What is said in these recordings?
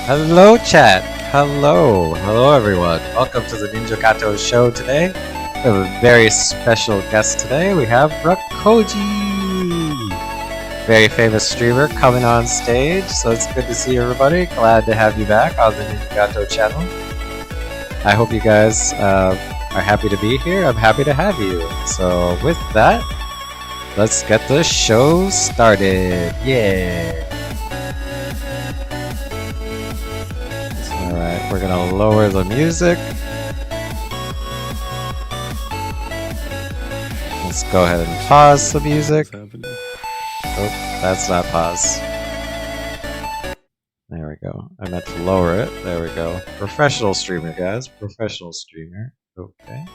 Hello, chat. Hello, everyone. Welcome to the Ninja Gato show today. We have a very special guest today. We have Rakoji, very famous streamer, coming on stage. So it's good to see everybody. Glad to have you back on the Ninja Gato channel. I hope you guys are happy to be here. I'm happy to have you. So with that, let's get the show started. Yeah. Alright, we're gonna lower the music. Let's go ahead and pause the music. Oh, that's not pause. There we go. I meant to lower it. There we go. Professional streamer, guys. Professional streamer. Okay.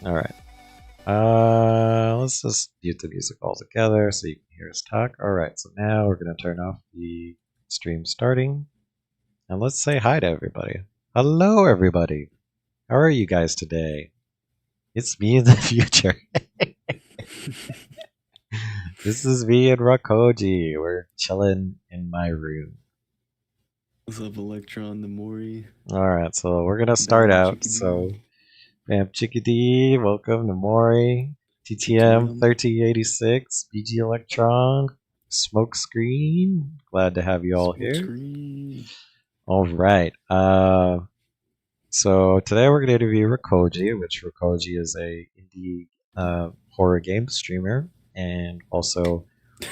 Alright. Let's just mute the music altogether so you can hear us talk. Alright, so now we're gonna turn off the stream starting. And let's say hi to everybody. Hello, everybody. How are you guys today? It's me in the future. This is me and Rakoji. We're chilling in my room. What's up, Electron, Namori? Alright, so we're gonna start out. So, Bam Chickadee, welcome Namori, TTM 1386, BG Electron, Smokescreen. Glad to have you all here. Alright, so today we're going to interview Rakoji, which Rakoji is a indie horror game streamer and also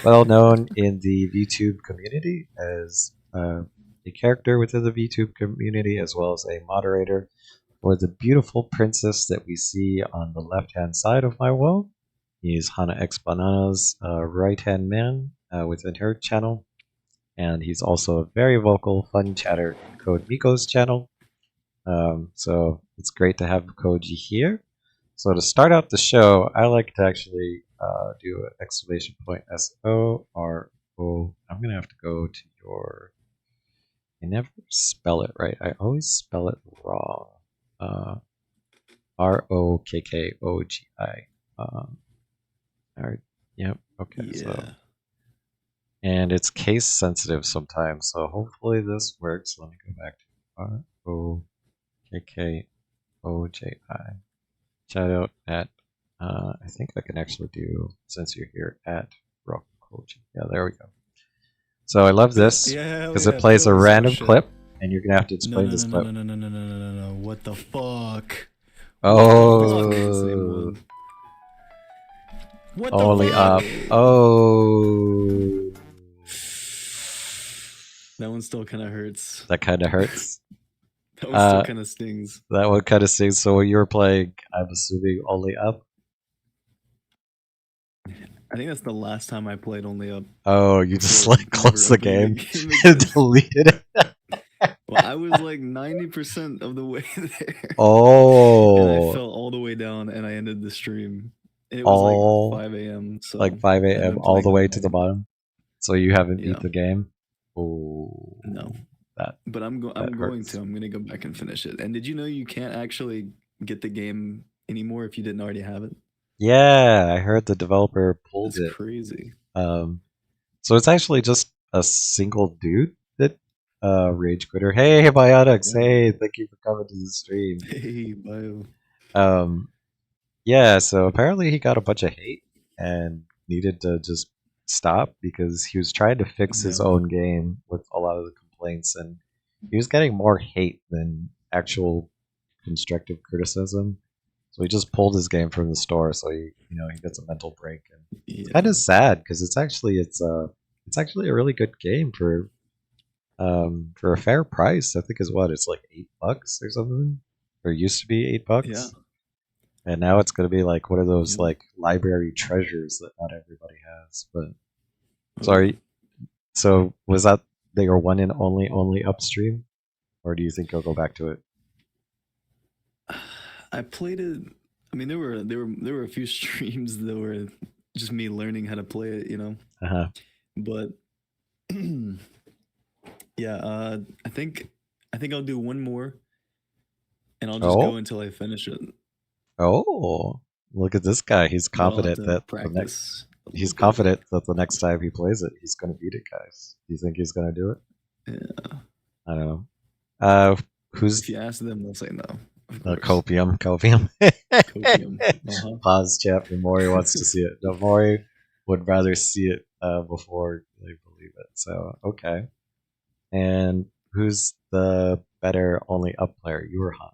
well known in the VTube community as a character within the VTube community as well as a moderator for the beautiful princess that we see on the left hand side of my wall. He's Hana X Banana's right hand man within her channel, and he's also a very vocal, fun chatter in Code Miko's channel. So it's great to have Koji here. So to start out the show, I like to actually do an exclamation point SORO. I'm gonna have to go to your. I never spell it right. I always spell it wrong. ROKKOGI. Alright. Yep. Okay. Yeah. So. And it's case sensitive sometimes, so hopefully this works. Let me go back to ROKKOJI. Shout out at, I think I can actually do, since you're here, at Rakoji. Yeah, there we go. So I love this because it plays a random clip, and you're gonna have to explain this clip. No. What the fuck? Oh. What the Only fuck? up. Oh. That one still kind of hurts. That kind of hurts. That one still kind of stings. That one kind of stings. So when you were playing, I'm assuming only up? I think that's the last time I played only up. Oh, you just like closed the game and deleted it. Well, I was like 90% of the way there. Oh. And I fell all the way down and I ended the stream. It was like 5 a.m. So like 5 a.m. all the way to the bottom. So you haven't beat the game? Oh. No. But I'm going to. I'm going to go back and finish it. And did you know you can't actually get the game anymore if you didn't already have it? Yeah, I heard the developer pulled it. That's crazy. So it's actually just a single dude that rage quitter. Hey, Biotics. Hey, thank you for coming to the stream. Hey, Bio. Yeah, so apparently he got a bunch of hate and needed to just stop because he was trying to fix his own game with a lot of the complaints, and he was getting more hate than actual constructive criticism. So he just pulled his game from the store, so he gets a mental break. And it's kind of sad because it's actually a really good game for a fair price. I think it's like $8 or something. Or it used to be $8. Yeah. And now it's going to be like one of those like library treasures that not everybody has. But sorry, so was that your one and only upstream, or do you think you'll go back to it? I played it. I mean, there were a few streams that were just me learning how to play it, But yeah, I think I'll do one more, and I'll just go until I finish it. Oh, look at this guy! He's confident that practice he's confident that the next time he plays it, he's gonna beat it, guys. Do you think he's gonna do it? Yeah. I don't know. Uh, who's If you ask them, they'll say no. Of course. Copium? Copium. Uh-huh. Pause chat. Nomori wants to see it. Nomori would rather see it before they believe it. So okay. And who's the better only up player? You or Han?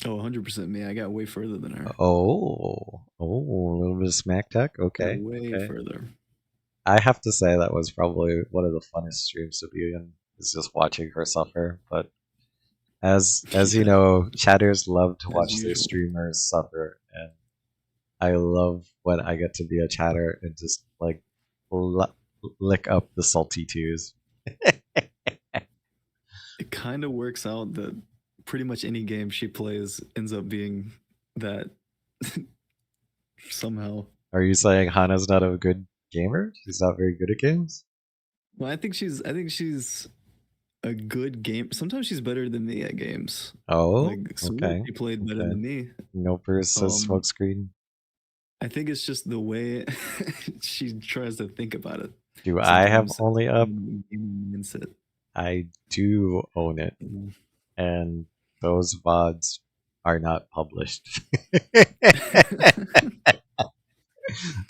Oh, 100% me. I got way further than her. Oh, a little bit of smack tech. Okay, Way okay. further. I have to say that was probably one of the funnest streams to be in. Is just watching her suffer. But as you Yeah, know, chatters love to as watch their usual. streamers suffer, and I love when I get to be a chatter and just like lick up the salty tears. It kind of works out that pretty much any game she plays ends up being that somehow. Are you saying Hana's not a good gamer? She's not very good at games? Well, I think she's a good game. Sometimes she's better than me at games. Oh, Like Sword, okay. she played better Okay. than me. No Bruce says smokescreen. I think it's just the way she tries to think about it. Do I have Sometimes only up? mindset. I do own it. Mhm. And those VODs are not published.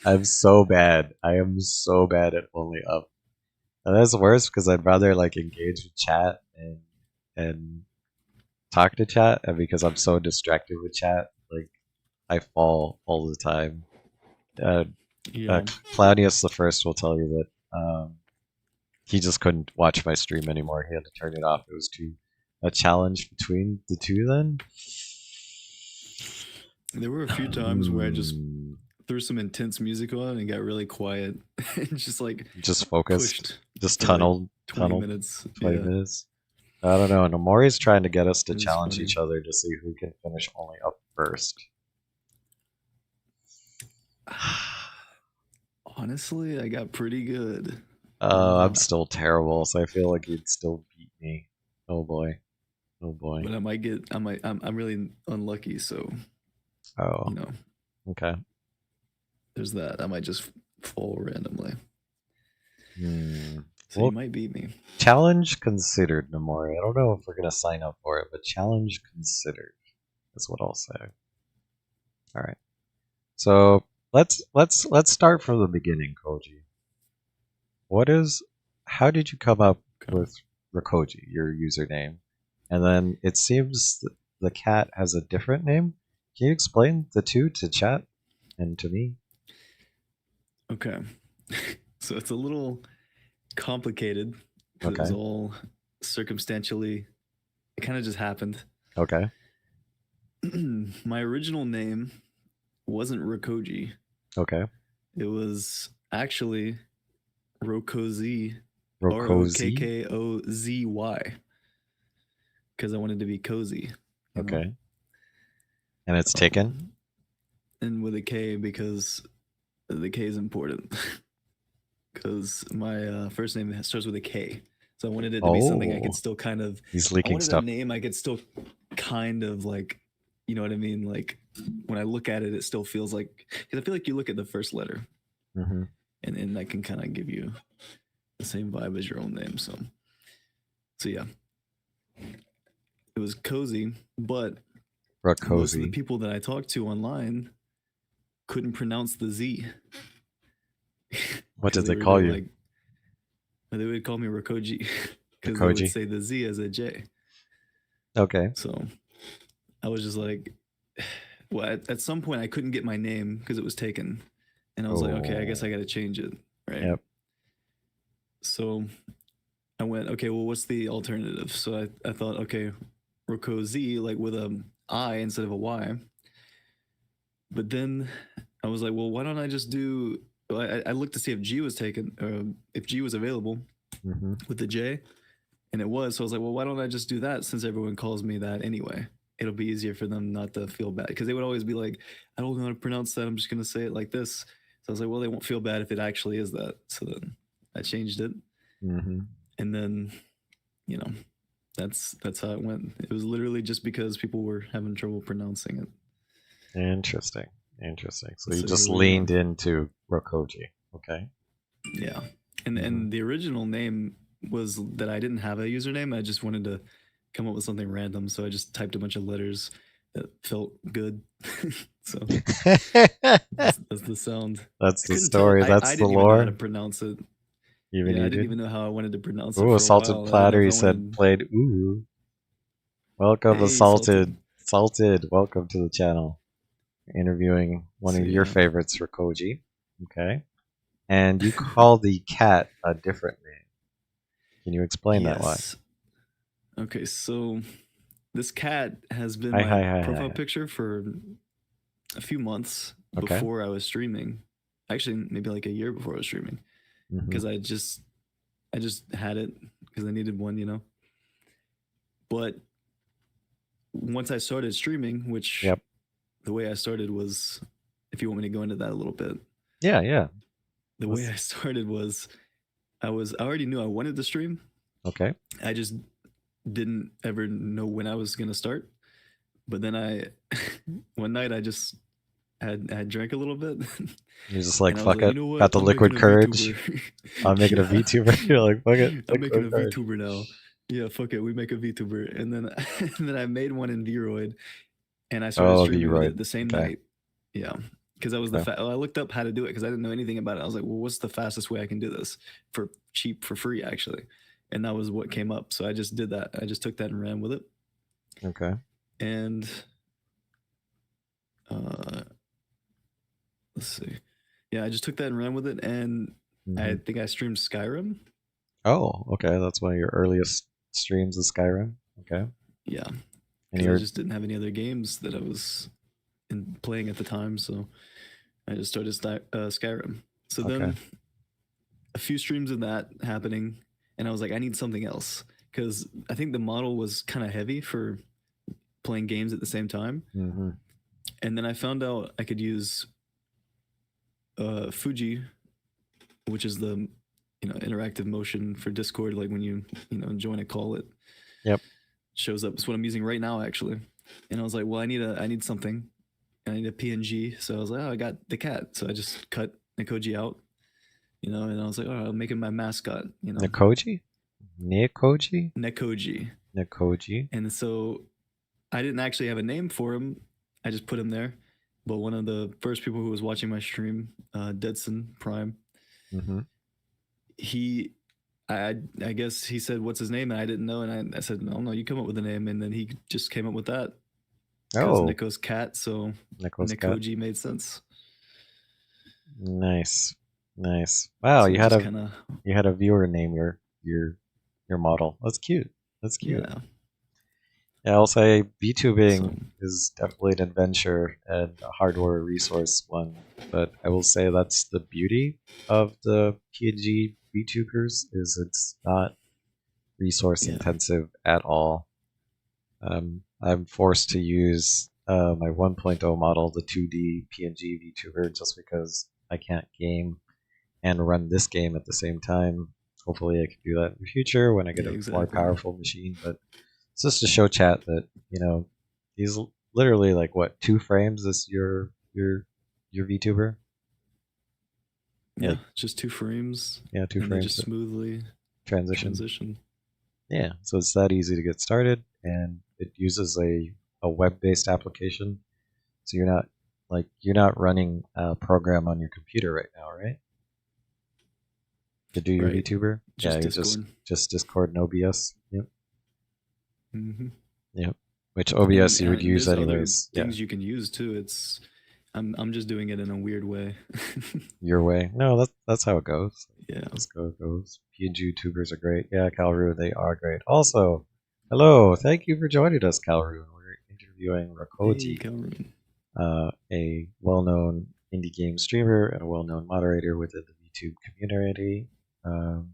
I'm so bad. I am so bad at only up. And that's worse because I'd rather like engage with chat and talk to chat, and because I'm so distracted with chat, like I fall all the time. Yeah. Claudius the First will tell you that he just couldn't watch my stream anymore. He had to turn it off. It was too a challenge between the two. Then There were a few times where I just threw some intense music on and got really quiet and just like just focused, pushed just for tunneled, like 20 minutes. 20 Yeah. minutes. I don't know. Nomori's trying to get us to It was challenge funny. each other to see who can finish only up first. Honestly, I got pretty good. I'm still terrible, so I feel like he'd still beat me. Oh boy. Oh boy. But I'm really unlucky, so Oh. you know, Okay. there's that. I might just fall randomly. Hmm. So you might beat me. Challenge considered, Nomori. I don't know if we're gonna sign up for it, but challenge considered is what I'll say. All right. So let's start from the beginning, Koji. How did you come up with Rakoji, your username? And then it seems the cat has a different name. Can you explain the two to chat and to me? Okay. So it's a little complicated because it was all circumstantially, it kind of just happened. Okay. My original name wasn't Rakoji. Okay. It was actually Rokozy. Rokozy? Rokkkozy. Because I wanted to be cozy. Okay. Know? And it's taken? And with a K because the K is important. Because my first name starts with a K. So I wanted it to be something I could still kind of. He's leaking stuff. A name I could still kind of like, you know what I mean? Like when I look at it, it still feels like, because I feel like you look at the first letter, and then that can kind of give you the same vibe as your own name. So yeah, it was cozy, but most of the people that I talked to online couldn't pronounce the Z. What did they call you? Like, they would call me Rakoji because they would say the Z as a J. Okay. So I was just like, well, at some point I couldn't get my name because it was taken, and I was like, okay, I guess I got to change it, right? Yep. So I went, okay, well, what's the alternative? So I thought, okay, Rakozy, like with a I instead of a Y. But then I was like, well, why don't I just do? I looked to see if G was taken, if G was available with the J, and it was. So I was like, well, why don't I just do that since everyone calls me that anyway? It'll be easier for them not to feel bad because they would always be like, I don't know how to pronounce that. I'm just gonna say it like this. So I was like, well, they won't feel bad if it actually is that. So then I changed it, and then, you know, that's how it went. It was literally just because people were having trouble pronouncing it. Interesting. Interesting. So you So here just we are. leaned into Rokoji. Okay. Yeah. And Hmm. and the original name was that I didn't have a username. I just wanted to come up with something random, so I just typed a bunch of letters that felt good. So that's the sound. That's I the couldn't tell. story. I That's the didn't even know how to lore. pronounce it. Even Yeah, I you didn't even did. know how I wanted to pronounce it Ooh, for a assaulted while. I didn't know platter. if He I said wanted. played. Ooh. Welcome, Hey, salted. assaulted. Salted. Welcome to the channel. Interviewing one So of your yeah. favorites, Rokoji. Okay. And you call the cat a different name. Can you explain that? Why? Yes. Okay, so this cat has been Hi, my hi, hi, hi, profile hi. picture for a few months Okay. before I was streaming. Actually, maybe like a year before I was streaming, Hmm. because I just had it because I needed one, you know. But once I started streaming, which Yep. the way I started was, if you want me to go into that a little bit, Yeah, yeah. the way That's I started was I already knew I wanted to stream. okay. I just didn't ever know when I was gonna start. But then I one night I drank a little bit, You're just like, and I was fuck like, you it. know what? Got the I'm making liquid a courage. VTuber. I'm making a Yeah, VTuber. You're like, fuck it. I'm making Liquid a courage. VTuber now. Yeah, fuck it. We make a VTuber, and then and then I made one in Vroid, and I started Oh, streaming with V-Roid. it the same Okay. night. Yeah, because I was Okay. I looked up how to do it because I didn't know anything about it. I was like, well, what's the fastest way I can do this for cheap, for free, actually? And that was what came up. So I just did that. I just took that and ran with it. Okay. And uh, let's see. Yeah, I just took that and ran with it, and I Hmm. think I streamed Skyrim. Oh, okay. That's one of your earliest streams of Skyrim. Okay. Yeah, And because I you're just didn't have any other games that I was playing at the time, so I just started Skyrim. So okay. then a few streams of that happening, and I was like, I need something else because I think the model was kind of heavy for playing games at the same time. Hmm. And then I found out I could use Fuji, which is the interactive motion for Discord. Like when you join a call, it Yep. shows up. It's what I'm using right now, actually. And I was like, well, I need something. I need a PNG. So I was like, oh, I got the cat. So I just cut Nikoji out, and I was like, oh, I'm making my mascot, Nikoji? Nikoji? Nekoji. Nikoji? And so I didn't actually have a name for him. I just put him there. But one of the first people who was watching my stream, Deadson Prime, Hmm. he, I guess he said, "What's his name?" And I didn't know, and I said, "No, no, you come up with a name." And then he just came up with that because Oh, Nico's cat, so Nicholas Cat. Nikoji made sense. Nice. Nice. Wow, So it just kind of, you had a viewer name your model. That's cute. That's cute. yeah. Yeah, I'll say So VTubing is definitely an adventure and a hardware resource one, but I will say that's the beauty of the PNG VTubers is it's not resource yeah, intensive at all. I'm forced to use my 1.0 model, the 2D PNG VTuber, just because I can't game and run this game at the same time. Hopefully, I can do that in the future when I get yeah, a more exactly. powerful machine. But it's just to show chat that he's literally like what 2 frames is your VTuber? Yeah, Like just 2 frames, yeah, two and they frames just smoothly transition. transition. Yeah, so it's that easy to get started, and it uses a web-based application. So you're not running a program on your computer right now, right? To do your Right, VTuber? Yeah, just you're Discord. just Discord and OBS. Yep. Hmm. Yep. Which And OBS you would use there's other anyways. Yeah. things you can use too. I'm just doing it in a weird way. Your way. No, that's how it goes. Yeah. Just go it goes. PNG tubers are great. Yeah, Calroon, they are great. Also, hello, thank you for joining us, Calroon. We're interviewing Hey, Rakoti, Cameron. a well-known indie game streamer and a well-known moderator within the VTube community. Um,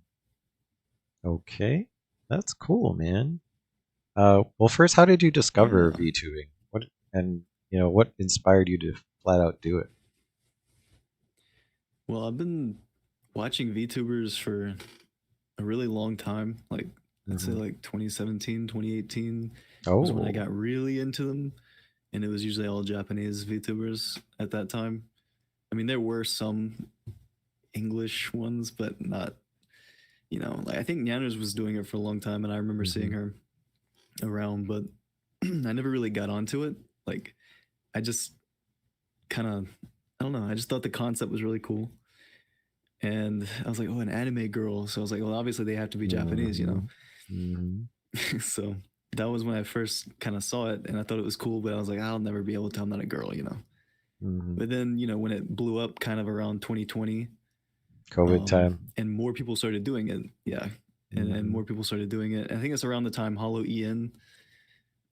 okay, that's cool, man. Well, first, how did you discover Yeah. VTubing? What inspired you to flat out do it? Well, I've been watching VTubers for a really long time. Like, I'd say Hmm. like 2017, 2018 was when I Oh, got really into them. and it was usually all Japanese VTubers at that time. I mean, there were some English ones, but not, like I think Nanners was doing it for a long time, and I remember seeing Hmm. her around, but I never really got onto it. Like, I just kind of, I don't know, I just thought the concept was really cool. And I was like, oh, an anime girl. So I was like, well, obviously they have to be Japanese, you know? Hmm. Hmm. So that was when I first kind of saw it and I thought it was cool, but I was like, I'll never be able to. I'm not a girl, you know? Hmm. But then, when it blew up kind of around 2020, COVID time. and more people started doing it, yeah. And Hmm. more people started doing it. I think it's around the time Hollow EN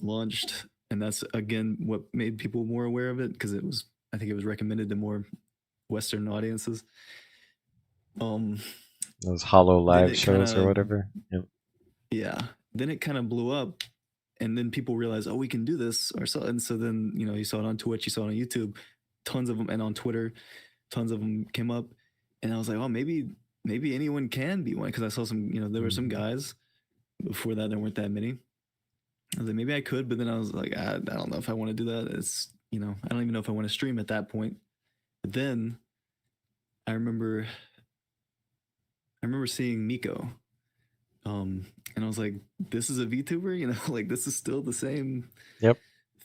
launched. And that's, again, what made people more aware of it because I think it was recommended to more Western audiences. Um, Those Hollow then Live it kind shows or of whatever. Yep. Yeah. Then it kind of blew up, and then people realized, oh, we can do this ourselves. And so then, you saw it on Twitch, you saw it on YouTube, tons of them, and on Twitter, tons of them came up. And I was like, oh, maybe anyone can be one. Cause I saw some, there were some Hmm. guys before that, there weren't that many. I was like, maybe I could, but then I was like, I don't know if I want to do that. I don't even know if I want to stream at that point. But then I remember, I remember seeing Miko. And I was like, this is a VTuber, like this is still the same Yep.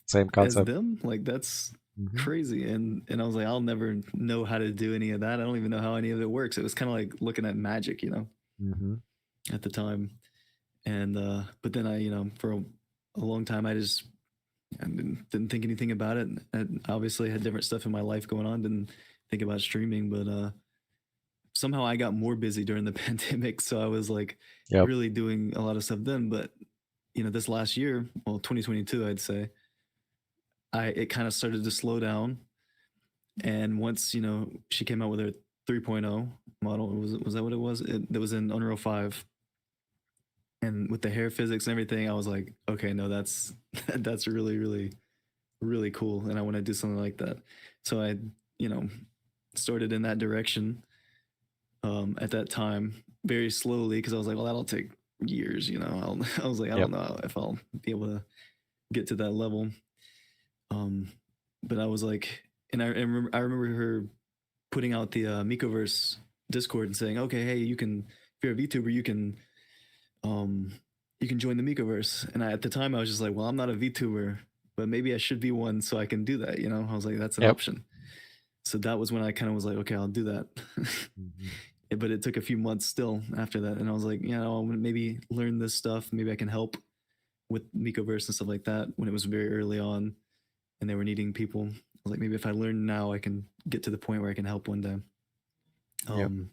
Same as concept. them. Like that's Hmm. crazy. And I was like, I'll never know how to do any of that. I don't even know how any of it works. It was kind of like looking at magic, Hmm. at the time. And but then I, for a long time I didn't think anything about it. And obviously had different stuff in my life going on. Didn't think about streaming, but somehow I got more busy during the pandemic. So I was like Yep. really doing a lot of stuff then. But this last year, well, 2022, I'd say, it kind of started to slow down. And once she came out with her 3.0 model, was that what it was? That was in Unreal 5, and with the hair physics and everything, I was like, okay, no, that's that's really really really cool, and I want to do something like that. So I you know started in that direction at that time very slowly because I was like, well, that'll take years. I was like, I Yep. don't know if I'll be able to get to that level. Um, but I was like, and I remember her putting out the Mikoverse Discord and saying, okay, hey, if you're a VTuber, um, you can join the Mikoverse. And at the time, I was just like, well, I'm not a VTuber, but maybe I should be one so I can do that. I was like, that's an Yep. option. So that was when I kind of was like, okay, I'll do that. Hmm. But it took a few months still after that, and I was like, I'll maybe learn this stuff. Maybe I can help with Mikoverse and stuff like that when it was very early on and they were needing people. I was like, maybe if I learn now, I can get to the point where I can help one day. Yep. Um,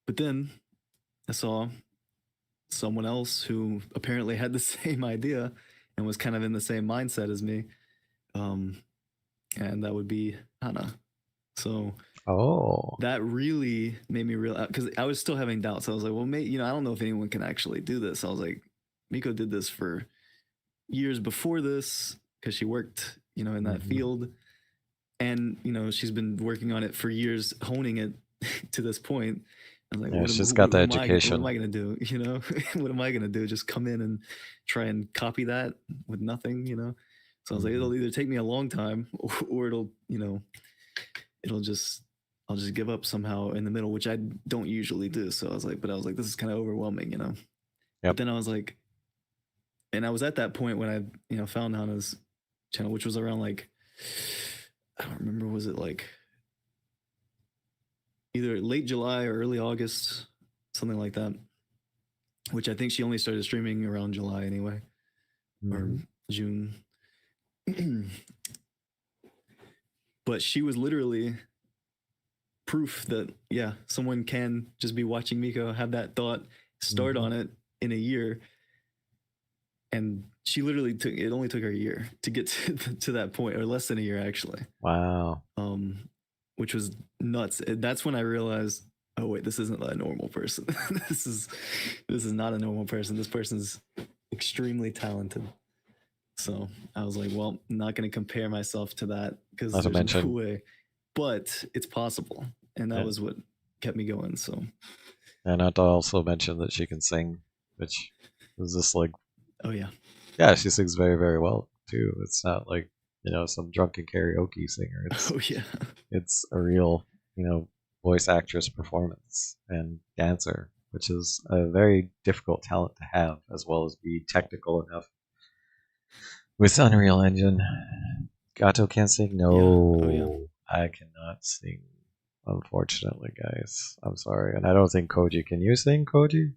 but then I saw someone else who apparently had the same idea and was kind of in the same mindset as me. Um, and that would be Hannah. So Oh. that really made me realize because I was still having doubts. I was like, well, I don't know if anyone can actually do this. I was like, Miko did this for years before this because she worked, in that Hmm. field. And, she's been working on it for years, honing it to this point. I was like, Yeah, she's got the what am education. I gonna do? What am I gonna do? Just come in and try and copy that with nothing. So I was like, Hmm. it'll either take me a long time or it'll just I'll just give up somehow in the middle, which I don't usually do. So I was like, this is kind of overwhelming. But Yep. then I was like, and I was at that point when I, found Hana's channel, which was around like, I don't remember, was it like either late July or early August, something like that. Which I think she only started streaming around July anyway, or Hmm. June. But she was literally proof that yeah, someone can just be watching Miko, have that thought, start Hmm. on it in a year, and she literally took it. Only took her a year to get to that point, or less than a year actually. Wow. Um, which was nuts. That's when I realized, oh wait, this isn't a normal person. this is this is not a normal person. This person's extremely talented. So I was like, well, I'm not going to compare myself to that because Not to there's no mention, way, but it's possible. And that yeah, was what kept me going. So, and not to also mention that she can sing, which is just like, oh yeah. yeah, she sings very, very well too. It's not like some drunken karaoke singer. Oh yeah. It's a real, voice actress performance and dancer, which is a very difficult talent to have, as well as be technical enough with Unreal Engine. Gato can't sing. Yeah. No, Oh yeah. I cannot sing. Unfortunately, guys, I'm sorry, and I don't think Koji. Can you sing, Koji?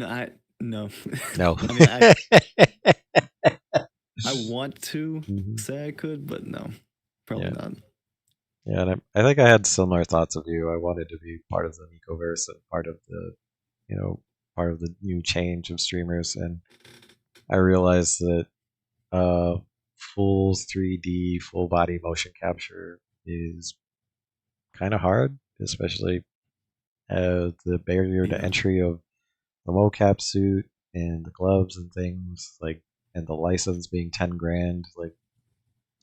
I no. No. I mean, I want to Mhm. say I could, but no, probably Yeah. not. Yeah, and I think I had similar thoughts of you. I wanted to be part of the Nicoverse and part of the, part of the new change of streamers, and I realized that full 3D, full body motion capture is kind of hard, especially the barrier to Yeah. entry of the mocap suit and the gloves and things and the license being 10 grand. Like,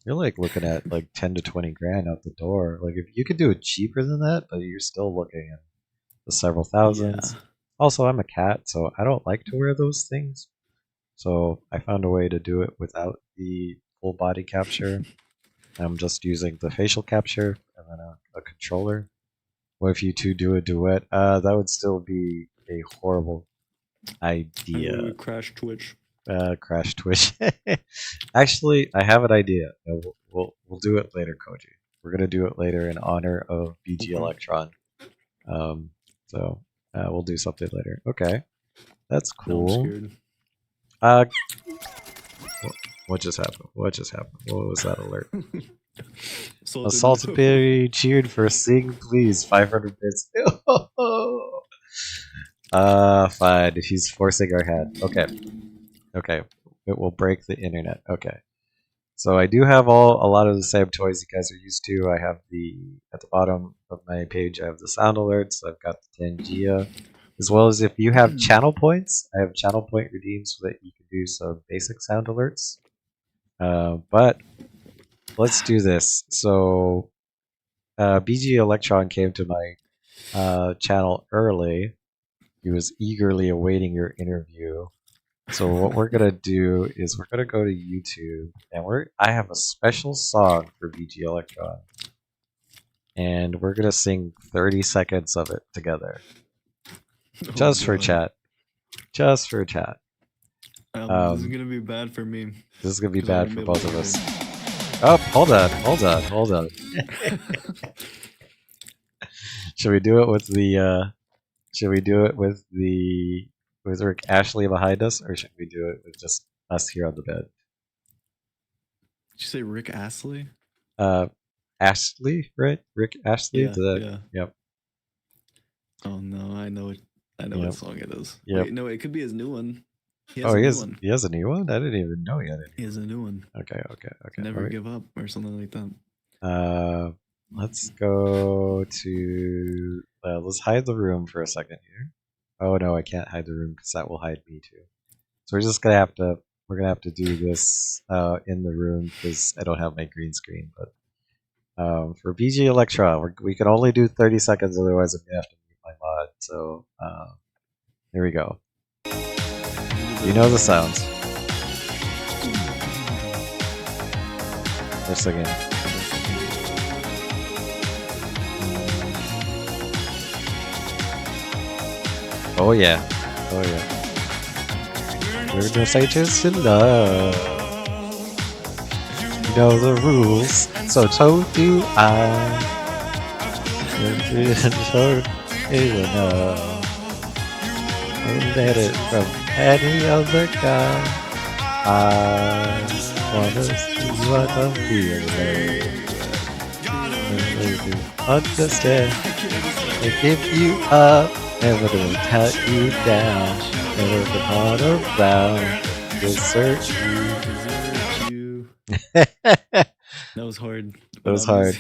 you're looking at 10 to 20 grand out the door. Like, if you could do it cheaper than that, but you're still looking at the several thousands. Yeah. Also, I'm a cat, so I don't like to wear those things. So I found a way to do it without the full body capture. I'm just using the facial capture and then a controller. What if you two do a duet? That would still be a horrible idea. We crash Twitch. Crash Twitch. Actually, I have an idea. We'll do it later, Koji. We're gonna do it later in honor of BG Electron. So we'll do something later. Okay, that's No, I'm cool. scared. What just happened? What just happened? What was that alert? Salted Assaulted Berry cheered for Sing Please 500 bits. Fine. He's forcing our hand. Okay. It will break the internet. Okay. So I do have a lot of the same toys you guys are used to. I have at the bottom of my page, I have the sound alerts. I've got the Tangia. As well as if you have channel points, I have channel point redeemed so that you can do some basic sound alerts. But let's do this. So BG Electron came to my channel early. He was eagerly awaiting your interview. So what we're gonna do is we're gonna go to YouTube, and I have a special song for BG Electron, and we're gonna sing 30 seconds of it together, just for chat. Just for chat. This is gonna be bad for me. This is gonna be bad for both of us. Oh, hold on. Should we do it with the? Should we do it with Rick Ashley behind us, or should we do it with just us here on the bed? Did you say Rick Astley? Ashley, right? Rick Astley. Yeah. Yep. Oh no, I know what song it is. Yep. Wait, no, it could be his new one. He has a new one? I didn't even know he had it. He has a new one. Okay. Never give up or something like that. Let's go to let's hide the room for a second here. Oh no, I can't hide the room because that will hide me too. So we're just gonna have to do this in the room because I don't have my green screen. But for BG Electron, we can only do 30 seconds, otherwise I'm gonna have to mute my mod. So here we go. You know the sounds. We're singing. Oh yeah. We're no sages in love. You know the rules, so do I. So anyone know? Don't let it from any other guy. I wanna see what I'm feeling. Understand. They give you up. Never gonna cut you down. Never been hard around. Desert you. That was hard. was hard.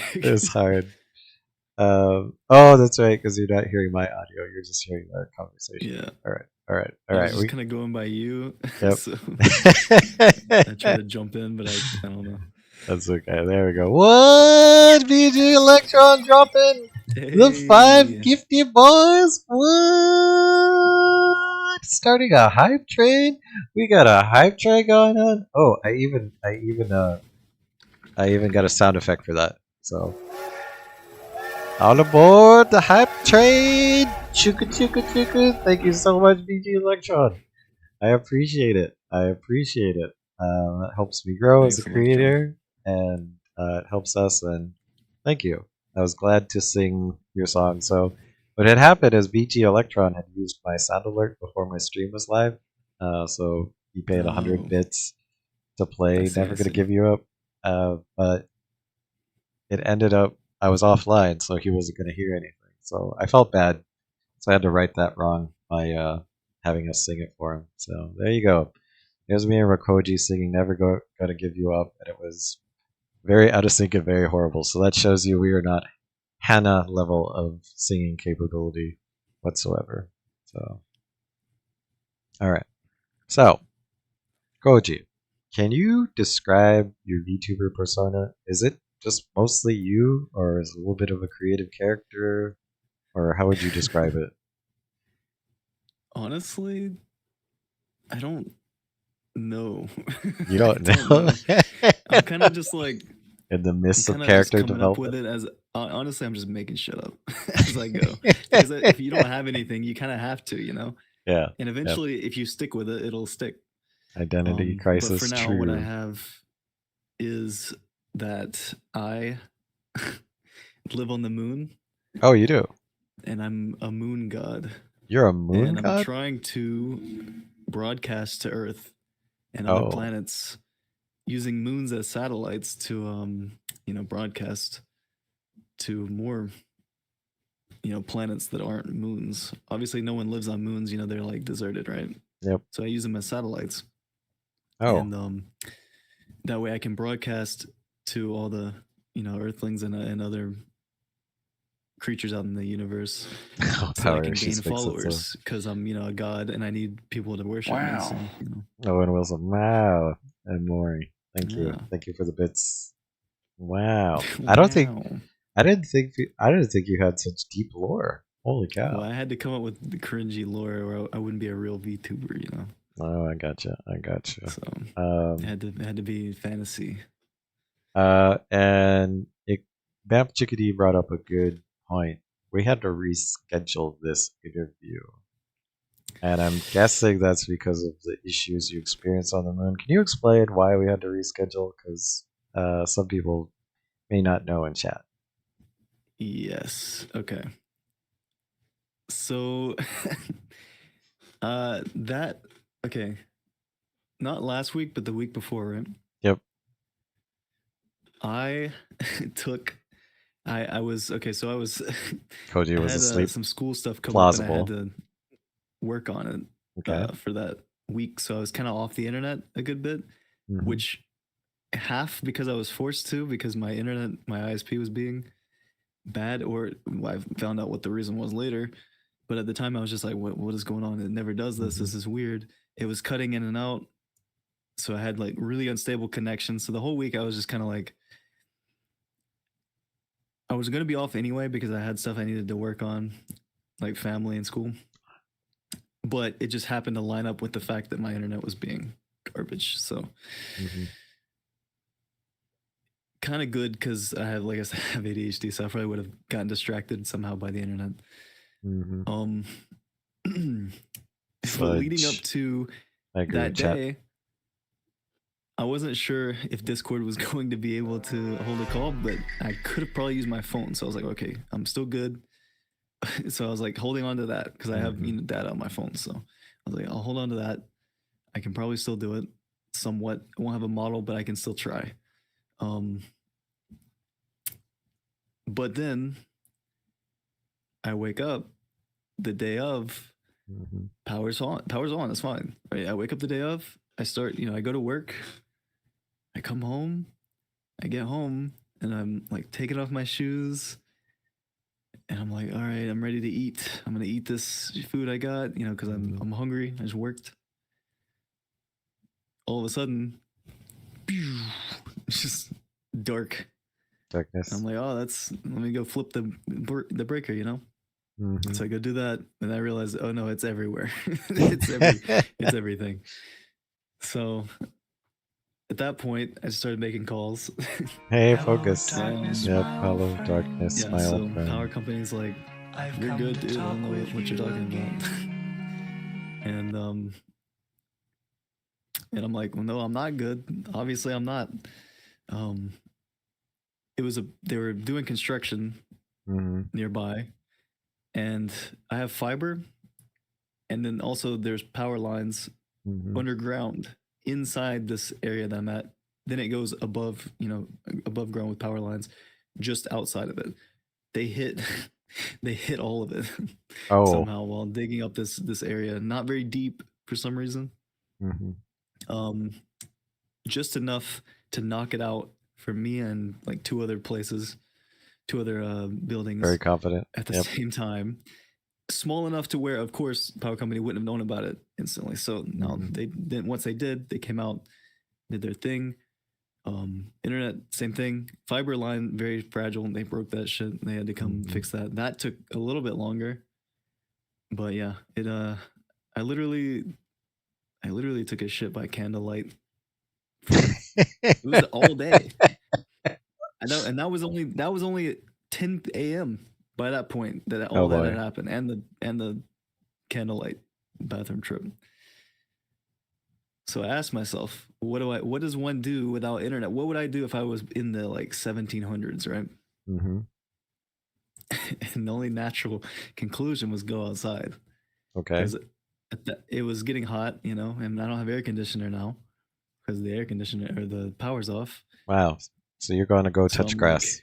Oh, that's right, because you're not hearing my audio. You're just hearing our conversation. Yeah. All right. I was just kind of going by you. Yep. So I tried to jump in, but I don't know. That's okay. There we go. What? BG Electron dropping the 5 gifty boys. What? starting a hype train. We got a hype train going on. Oh, I even got a sound effect for that. So, all aboard the hype train! Chuka chuka chuka! Thank you so much, BG Electron. I appreciate it. I appreciate it. It helps me grow as a Thanks, Electron. creator, and it helps us. And thank you. I was glad to sing your song. So, what had happened is BG Electron had used my sound alert before my stream was live. So he paid 100 Oh, bits to I play see. Never I Gonna see. Give You Up. But it ended up I was offline, so he wasn't gonna hear anything. So I felt bad. So I had to right that wrong by having us sing it for him. So there you go. There's me and Rakoji singing Gonna Give You Up, and it was very out of sync and very horrible. So that shows you we are not Hannah level of singing capability whatsoever. So, all right. So, Koji, can you describe your VTuber persona? Is it just mostly you, or is it a little bit of a creative character, or how would you describe it? Honestly, I don't know. You I don't don't know. know. I'm kind of just like In the I'm midst of kind of just character coming up with development? it as honestly, I'm just making shit up as I go. Because if you don't have anything, you kind of have to, you know. Yeah. And Yep. eventually, if you stick with it, it'll stick. Identity But for crisis, now, what I true. have is that I live on the moon Oh, you do? and I'm a moon god. You're a moon And I'm god? trying to broadcast to Earth and other Oh. planets using moons as satellites to broadcast to more planets that aren't moons. Obviously no one lives on moons, they're like deserted, right? Yep. So I use them as satellites. Oh. And that way I can broadcast to all the earthlings and other creatures out in the universe so that I Power can gain issues makes it so. followers because I'm a god and I need people to worship me. So Wow. Owen Wilson. Wow. And Maury. Thank you. yeah. Thank you for the bits. Wow. Wow. I didn't think you had such deep lore. Holy Well, cow. I had to come up with the cringy lore or I wouldn't be a real VTuber, Oh, I gotcha. I gotcha. So it Um had to be fantasy. and it Bamp Chickadee brought up a good point. We had to reschedule this interview. And I'm guessing that's because of the issues you experienced on the moon. Can you explain why we had to reschedule? Because some people may not know in chat. Yes. Okay. So that okay. Not last week, but the week before, right? Yep. I took I was okay, so I was Koji I was had asleep. some school stuff come up and I had Plausible. to work on it Okay. for that week. So I was kind of off the internet a good bit, which half because I was forced to because my ISP was being bad, or I found out what the reason was later. But at the time, I was just like, what is going on? It never does this. This is weird. It was cutting in and out. So I had like really unstable connection. So the whole week, I was just kind of like, I was going to be off anyway because I had stuff I needed to work on, like family and school. But it just happened to line up with the fact that my internet was being garbage. So kind of good because I have, like I said, I have ADHD, so I probably would have gotten distracted somehow by the internet. But leading up to that day, I wasn't sure if Discord was going to be able to hold a call, but I could have probably used my phone. So I was like, okay, I'm still good. So I was like holding on to that because I have data on my phone. So I was like, I'll hold on to that. I can probably still do it somewhat. I won't have a model, but I can still try. But then I wake up the day of, power's on. It's fine. Right? I wake up the day of. I start. I go to work. I come home. I get home and I'm like taking off my shoes. And I'm like, all right, I'm ready to eat. I'm gonna eat this food I got, because I'm hungry. I just worked. All of a sudden, it's just dark. Darkness. And I'm like, oh, let me go flip the breaker, Mhm. So I go do that, and I realize, oh no, it's everywhere. It's everything. So at that point, I started making calls. Hey, Hello, focus. And darkness, Yep. my old Hello, friend. darkness, yeah, my old so power friend. company's like, I've you're come good, to dude. I don't talk know with what you're you talking about. again. And I'm like, well, no, I'm not good. Obviously, I'm not. Um, they were doing construction Mhm. nearby, and I have fiber, and then also there's power lines Mhm. underground inside this area that I'm at. Then it goes above, above ground with power lines just outside of it. They hit they hit all of it Oh. somehow while digging up this area. Not very deep for some reason. Mhm. Um just enough to knock it out for me and like two other Very buildings confident. at the Yep. same time. Small enough to where, of course, power company wouldn't have known about it instantly. So now Mhm. they didn't. Once they did, they came out, did their thing. Internet, same thing. Fiber line, very fragile. And they broke that shit. They had to come Mhm. fix that. That took a little bit longer, but yeah, it. I literally, I literally took a shit by candlelight for it was all day. I know, and that was only 10 a.m. by that point that Oh all that had boy. happened, and the candlelight bathroom trip. So I asked myself, what does one do without internet? What would I do if I was in the like 1700s, right? Mhm. And the only natural conclusion was go outside Okay. because it was getting hot, and I don't have air conditioner now because the air conditioner or the power's off. Wow. So you're going to go So touch I'm like, grass.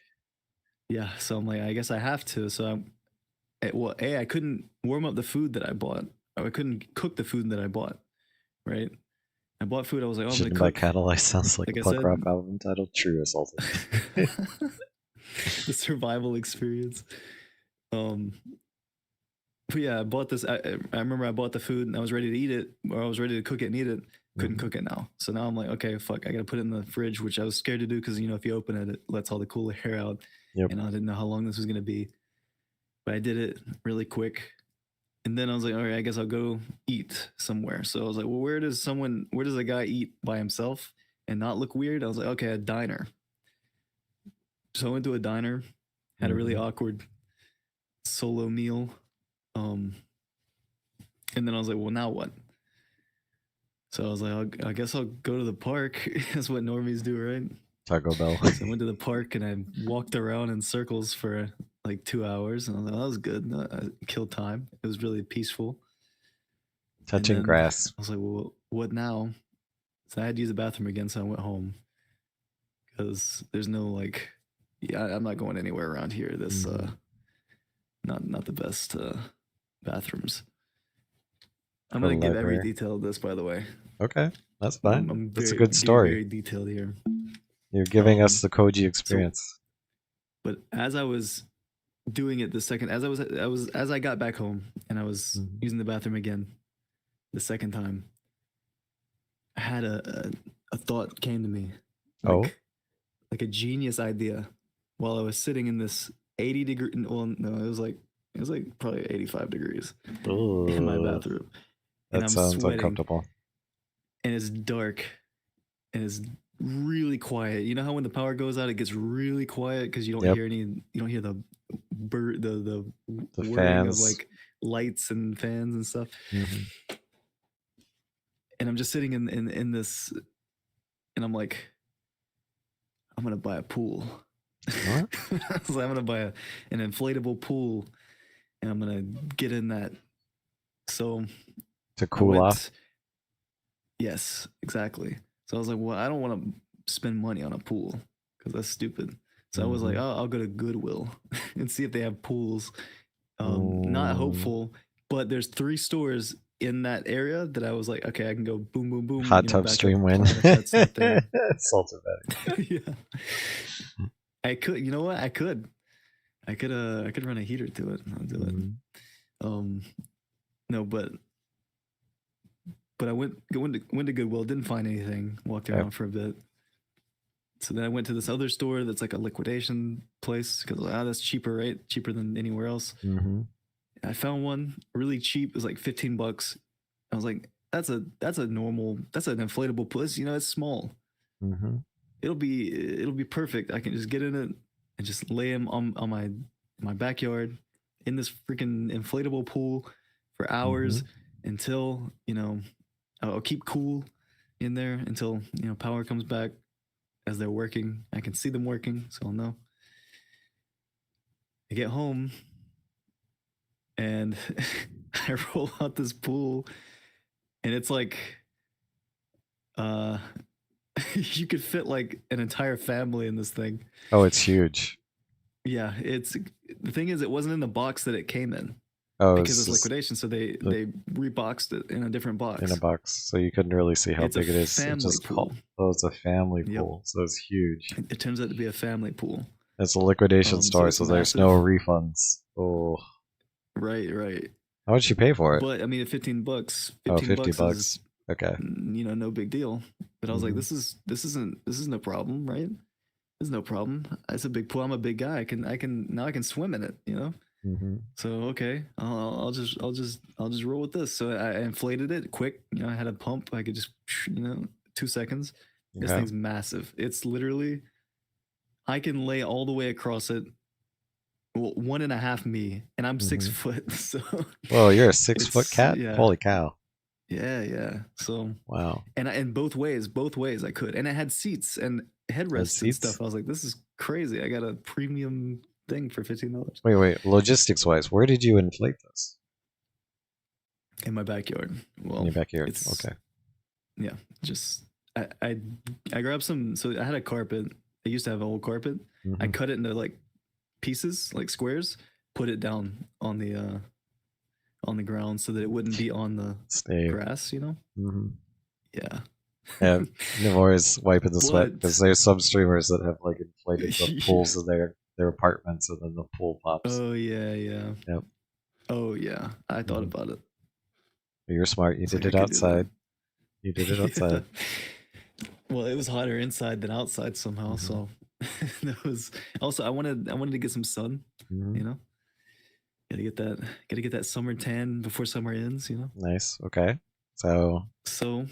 yeah. So I'm like, I guess I have to. So well, I couldn't warm up the food that I bought. Or I couldn't cook the food that I bought. Right. I bought food. I was like, oh, I'm gonna Shouldn't by cook. Candlelight sounds like Like a I punk said, rock album titled True Assaulted. the survival experience. Um, but yeah, I bought this. I remember I bought the food and I was ready to eat it, or I was ready to cook it and eat it. Couldn't Mhm. cook it now. So now I'm like, okay, fuck, I gotta put it in the fridge, which I was scared to do because if you open it, it lets all the cool air out, Yep. and I didn't know how long this was gonna be. But I did it really quick, and then I was like, all right, I guess I'll go eat somewhere. So I was like, well, where does a guy eat by himself and not look weird? I was like, okay, a diner. So I went to a diner, had a really Mhm. awkward solo meal. Um, and then I was like, well, now what? So I was like, I guess I'll go to the park. That's what normies do, right? Taco Bell. So I went to the park and I walked around in circles for like 2 hours. And I was like, oh, that was good. I killed time. It was really peaceful. And Touching then grass. I was like, well, what now? So I had to use the bathroom again. So I went home because there's no like, yeah, I'm not going anywhere around here. This, Mhm. not the best bathrooms. I'm Go to gonna the give every library. detail of this, by the way. Okay. That's fine. I'm That's a very good getting story. very detailed here. You're giving us Um, the Koji so, experience. but as I was doing it the second, as I got back home and I was Mhm. using the bathroom again, the second time, I had a thought came to me, Oh. like a genius idea, while I was sitting in this 80-degree. Well, no, it was like probably 85 degrees in my Ugh. bathroom, and That I'm sounds sweating, uncomfortable. and it's dark, and it's really quiet. You know how when the power goes out, it gets really quiet because Yep. you don't hear the the The whirring of fans. like lights and fans and stuff. Mhm. And I'm just sitting in this, and I'm like, I'm gonna buy a pool. What? So I'm gonna buy an inflatable pool, and I'm gonna get in that. So To I cool off? went. Yes, exactly. So I was like, well, I don't want to spend money on a pool because that's stupid. So I was like, Mhm. oh, I'll go to Goodwill and see if they have pools. Not Mm. hopeful, but there's 3 stores in that area that I was like, okay, I can go boom, boom, boom, Hot tub back up stream win. plan if that's not there. Salted Yeah, I could. You know what? I could run a heater to it. I'll do it. Mhm. Um, no, but I went to Goodwill, didn't find anything. Walked Okay. around for a bit. So then I went to this other store that's like a liquidation place because that's cheaper, right? Cheaper than anywhere else. Mhm. I found one really cheap. It was like 15 bucks. I was like, that's a normal, that's an inflatable pool. It's, you know, it's small. Hmm. It'll be perfect. I can just get in it and just lay him on my backyard in this freaking inflatable pool for Hmm. hours until, you know, I'll keep cool in there until, you know, power comes back as they're working. I can see them working, so I'll know. I get home and I roll out this pool and it's like uh you could fit like an entire family in this thing. Oh, it's huge. Yeah, it's the thing is it wasn't in the box that it came in Oh, because it's it's just liquidation, so the- they reboxed it in a different in a box. box, so you couldn't really see how It's a big it is. It's family just pool. oh, it's a family Yep. pool, so it's huge. It turns out to be a family pool. It's a liquidation So store, it's so there's no massive. refunds. Oh, Right, right. how much you pay for it? But I mean, at 15 bucks, Oh, 15 50 bucks is, bucks. Okay. you know, no big deal. But I was like, Hmm. this isn't a problem, right? There's no problem. It's a big pool. I'm a big guy. I can swim in it, you know? Hmm. So okay, I'll just roll with this. So I inflated it quick. You know, I had a pump. I could just, you know, 2 seconds. This Okay. thing's massive. It's literally, I can lay all the way across it. Well, 1.5 me, and I'm six Hmm. foot. So Whoa, you're a 6 foot it's, cat? yeah, Holy cow! yeah. So Wow. and both ways I could, and it had seats and And headrests and seats? stuff. I was like, this is crazy. I got a premium thing for $15 Wait. Logistics wise, where did you inflate this? in my backyard. In Well, your backyard. it's, Okay. yeah, just I grabbed some. So I had a carpet. I used to have an old carpet. I Hmm. cut it into like pieces, like squares. Put it down on the ground so that it wouldn't be on the Stay. grass. You know. Hmm. Yeah. Yeah, Nivore's wiping the sweat because But there's some streamers that have like inflated the pools yeah. of their apartments and then the pool pops. Oh yeah, yeah. Yep. Oh yeah. I thought Hmm. about it. You're smart. You It's did like I it could do that. outside. You did it outside. Yeah. Well, it was hotter inside than outside somehow. Hmm. So that was also I wanted to get some sun. Hmm. You know, gotta get that summer tan before summer ends. You know. Nice. Okay. So So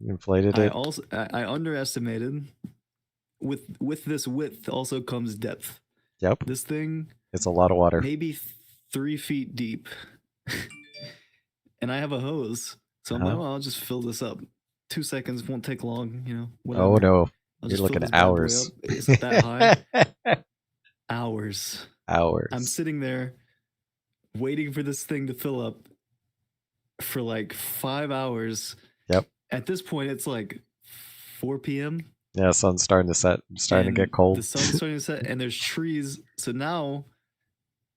you inflated it. I underestimated with this width also comes depth. Yep. This thing It's a lot of water. maybe 3 feet deep, and I have a hose. So I'm like, Uh-huh. well, I'll just fill this up. 2 seconds won't take long, you know, Oh whatever. no. I'll You're just fill looking this at bad boy up. hours. It's not that high. Hours. I'm Hours. sitting there waiting for this thing to fill up for like 5 hours. Yep. At this point, it's like 4 p.m. Yeah, sun's starting to set. Starting to get and cold. the sun's starting to set, and there's trees. So now,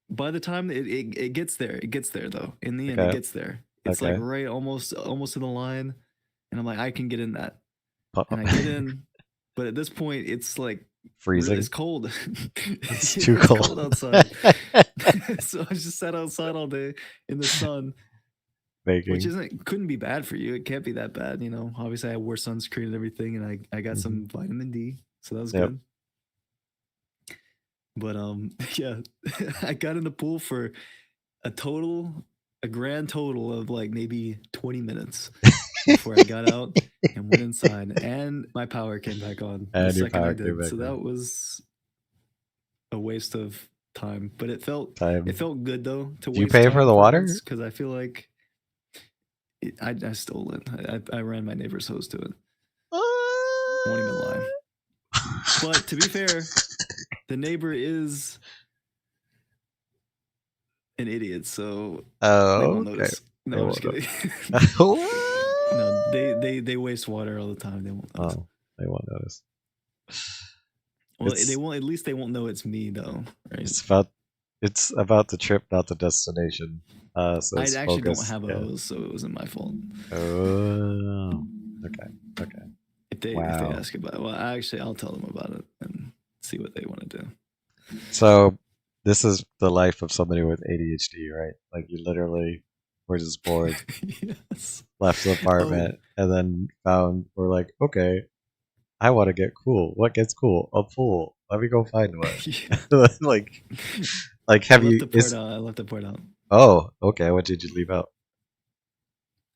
by the time it gets there, it gets there though. In the end, it Okay. gets there. It's like Okay. right almost to the line, and I'm like, I can get in that, Pu- and I get in. But at this point, it's like Freezing. it's cold. It's Yeah, too it's cold. outside. So I just sat outside all day in the sun, which Baking. couldn't be bad for you. It can't be that bad, you know. Obviously, I wore sunscreen and everything, and I got some vitamin D, so that was Yep. good. But yeah, I got in the pool for a grand total of like maybe 20 minutes before I got out and went inside, and my power came back on the And your second I power came did. back So on. that was a waste of time, but it felt Time. good though to Do you waste pay time for the water? because I feel like I stole it. I ran my neighbor's hose to it. Won't even lie. But to be fair, the neighbor is an idiot, so they Oh, won't okay. notice. They No, I'm just won't kidding. What? No, they waste water all the time. They won't notice. Oh, they won't notice. Well, It's they won't. At least they won't know it's me, though, right? it's about the trip, not the destination. So I it's actually don't focus. have a Yeah. hose, so it wasn't my fault. Oh, okay. Okay. If they Wow. ask about it, well, I'll tell them about it and see what they want to do. So this is the life of somebody with ADHD, right? Like you literally were just bored, Yes. left the apartment, and then we're like, okay, I want to get cool. What gets cool? A pool. Let me go find one. Yeah. like have I you? left the part out. Oh, okay. What did you leave out?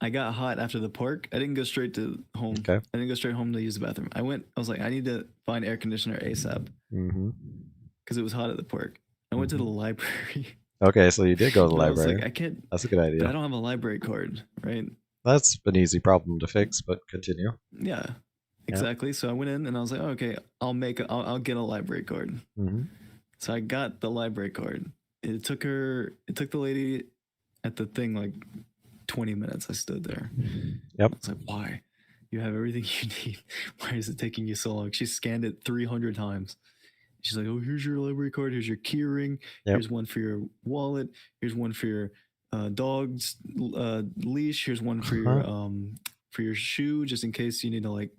I got hot after the park. I didn't go straight to home. Okay. I didn't go straight home to use the bathroom. I went. I was like, I need to find air conditioner ASAP Mm-hmm. because it was hot at the park. I went to the Mm-hmm. library, Okay, so you did go to the but I was like, library. I can't. That's a good But I idea. don't have a library card, right? That's an easy problem to fix, but continue. Yeah, Yeah. exactly. So I went in and I was like, oh, okay, I'll get a library card. Mm-hmm. So I got the library card. It took the lady at the thing like 20 minutes. I stood there. Yep. I was like, why? You have everything you need. Why is it taking you so long? She scanned it 300 times. She's like, oh, here's your library card. Here's your key ring. Yep. Here's one for your wallet. Here's one for your dog's leash. Here's one for your shoe, just in case you need to like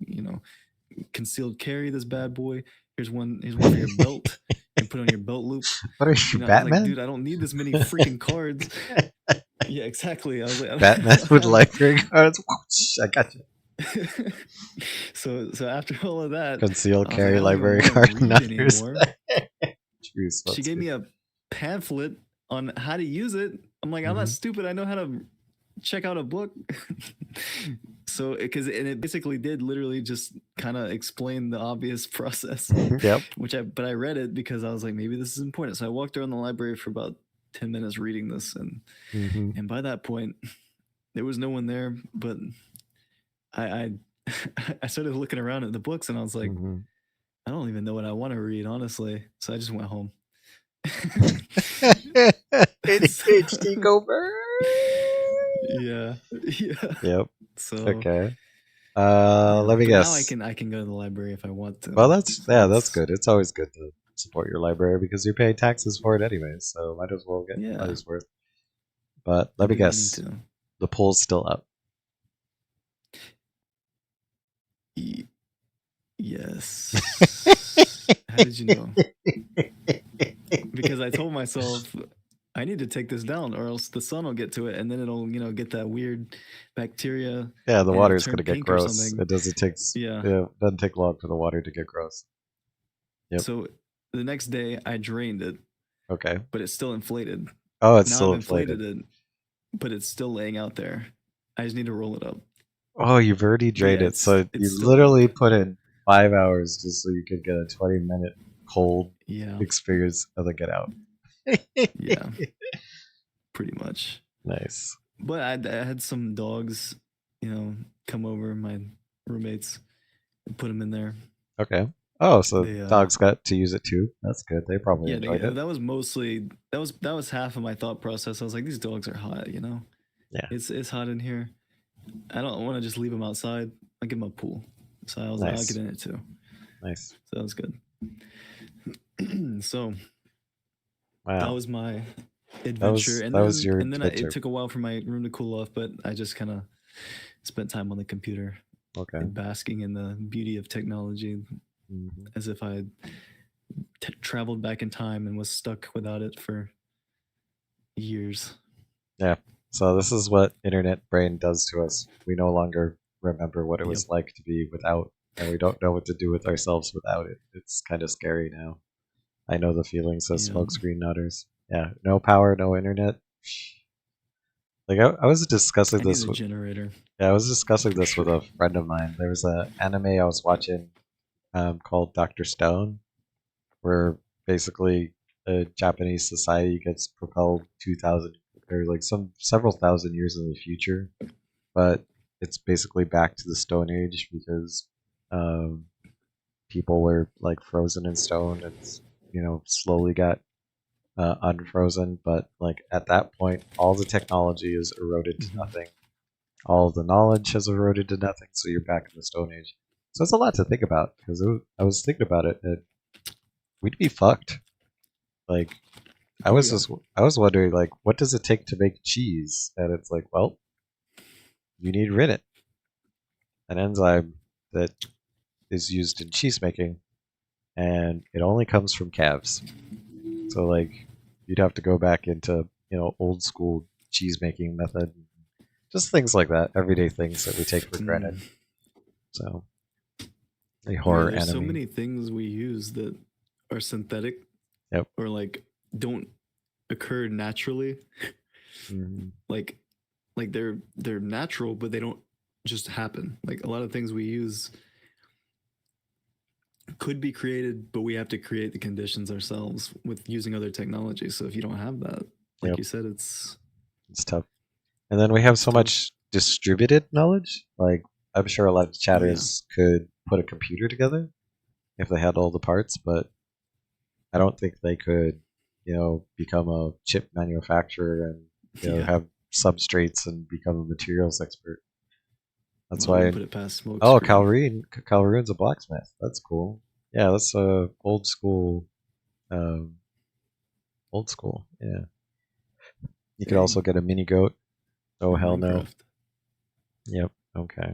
concealed carry this bad boy. Here's one for your belt. You can put on your belt loop. What are you, I was like, Batman? dude, I don't need this many freaking cards. Yeah, exactly. I was like, Batman with library cards. I got you. so after all of that, Concealed I was like, carry I don't even library want to card read numbers. anymore. True. She gave me a pamphlet on how to use it. I'm like, I'm not stupid. I know how to check out a book. So it basically did literally just kind of explain the obvious process. Yep. But I read it because I was like, maybe this is important. So I walked around the library for about 10 minutes reading this, and by that point, there was no one there. But I I started looking around at the books, and I was like, I don't even know what I want to read, honestly. So I just went home. ADHD over. Yeah. Yep. So Okay. Let me but guess. now I can go to the library if I want to. Well, that's good. It's always good to support your library because you pay taxes for it anyways, so might as well get money's worth. But let me guess. The poll's still up. Yes. How did you know? Because I told myself I need to take this down, or else the sun will get to it, and then it'll get that weird bacteria. Yeah, the water is going to get gross. It doesn't take long for the water to get gross. Yep. So the next day I drained it. Okay. But it's still inflated. Oh, it's still inflated. it, but it's still laying out there. I just need to roll it up. Oh, you've already drained it. So you literally put in 5 hours just so you could get a 20-minute cold experience and then get out. Yeah. Pretty much. Nice. But I had some dogs, come over, my roommates, and put them in there. Okay. Oh, so dogs got to use it too. That's good. They probably enjoyed it. That was mostly that was half of my thought process. I was like, these dogs are hot, Yeah. It's hot in here. I don't want to just leave them outside. I'll give them a pool. So I was like, I'll get in it too. Nice. So that was good. So wow. That was my adventure. And then it took a while for my room to cool off, but I just kind of spent time on the computer. Okay. And basking in the beauty of technology. As if I had traveled back in time and was stuck without it for years. Yeah. So this is what internet brain does to us. We no longer remember what it was like to be without, and we don't know what to do with ourselves without it. It's kind of scary now. I know the feelings of smokescreen nutters. Yeah. No power, no internet. Like I was discussing this with generator. Yeah, I was discussing this with a friend of mine. There was an anime I was watching called Dr. Stone, where basically a Japanese society gets propelled 2,000 or like several thousand years in the future, but it's basically back to the Stone Age because people were like frozen in stone and slowly got unfrozen. But like at that point, all the technology is eroded to nothing. All the knowledge has eroded to nothing, so you're back in the Stone Age. So it's a lot to think about because I was thinking about it, and we'd be fucked. Like, I was wondering, like, what does it take to make cheese? And it's like, well, you need rennet, an enzyme that is used in cheese making, and it only comes from calves. So like, you'd have to go back into old school cheese making method, just things like that, everyday things that we take for granted. So. A horror there's anime. So many things we use that are synthetic. Yep. Or like don't occur naturally. Mhm. Like they're natural, but they don't just happen. Like a lot of things we use could be created, but we have to create the conditions ourselves with using other technology. So if you don't have that, like Yep, you said, it's it's tough. And then we have it's so tough. much distributed knowledge. Like I'm sure a lot of Oh yeah, chatters could put a computer together if they had all the parts, but I don't think they could, become a chip manufacturer and yeah. have substrates and become a materials expert. That's Well, I wouldn't why. put it past Oh, Smokescreen. Calreen's a blacksmith. That's cool. Yeah, that's old school. Um, old school. Yeah, you could also Dang, get a mini goat. Oh in hell no. Minecraft. Yep. Okay.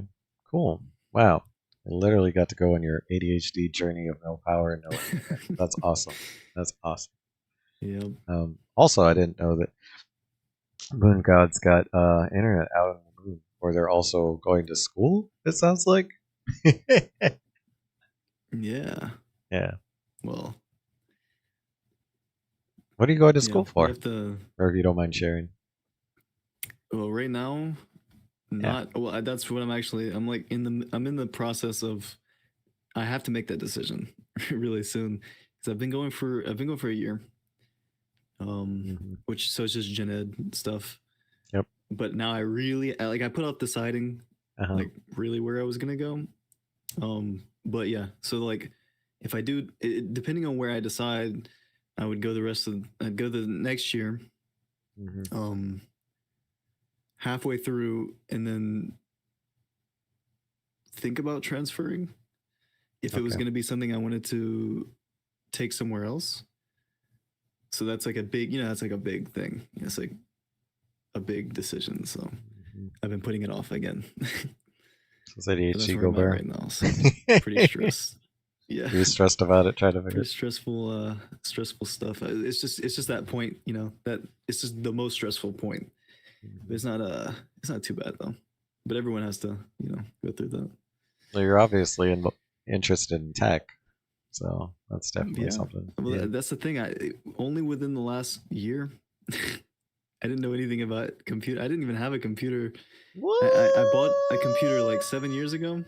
Cool. Wow. I literally got to go on your ADHD journey of no power and no internet. That's awesome. That's awesome. Yep. Also, I didn't know that Moon God's got internet out on the moon, where they're also going to school. It sounds like. Yeah. Yeah. Well, What are you going to yeah. school We for? have to. Or if you don't mind sharing. Well, right now, Yeah. not. Well, that's what I'm actually. I'm like in the. I'm in the process of. I have to make that decision really soon because I've been going for. I've been going for a year. Hmm. Which so it's just gen ed stuff. Yep. But now like I put off deciding Uh huh. like really where I was gonna go. But yeah, so like if I do, depending on where I decide, I would go the rest of. I'd go the next year. Hmm. Um, halfway through, and then think about transferring if it was Okay. going to be something I wanted to take somewhere else. So that's like a big, that's like a big thing. It's like a big decision. So Hmm. I've been putting it off again. So it's But that's ADHD where go I'm at bear. right now. So pretty stressed. Yeah. You're stressed about it, trying to figure Pretty it. stressful stuff. It's just that point, that it's just the most stressful point. But Mhm. it's not too bad though. But everyone has to, go through that. Well, you're obviously interested in tech, so that's definitely Yeah. something. Well, Yeah. that's the thing. I only within the last year, I didn't know anything about computer. I didn't even have a computer. I What? bought a computer like 7 years ago.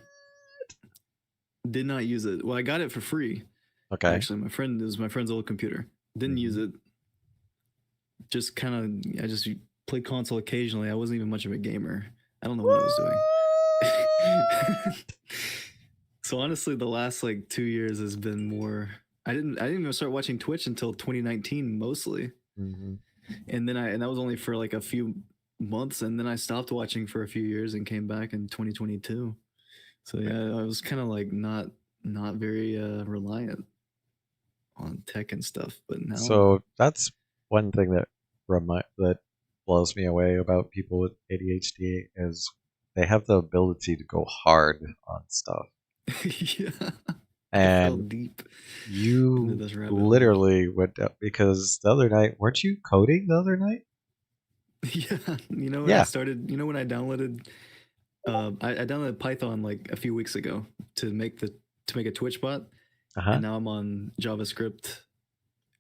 Did not use it. Well, I got it for free. Okay. Actually, it was my friend's old computer. Didn't use Hmm. it. Just kind of, I just played console occasionally. I wasn't even much of a gamer. I don't know what I was doing. What? So honestly, the last like 2 years has been more. I didn't even start watching Twitch until 2019 mostly, Hmm. and that was only for like a few months, and then I stopped watching for a few years and came back in 2022. So yeah, I was kind of like not very reliant on tech and stuff, but now So that's one thing that blows me away about people with ADHD is they have the ability to go hard on stuff. yeah, I fell And deep into you this rabbit hole. literally went up because the other night, weren't you coding the other night? Yeah, when I Yeah. started, when I downloaded, I downloaded Python like a few weeks ago to make a Twitch bot, Uh and huh. now I'm on JavaScript,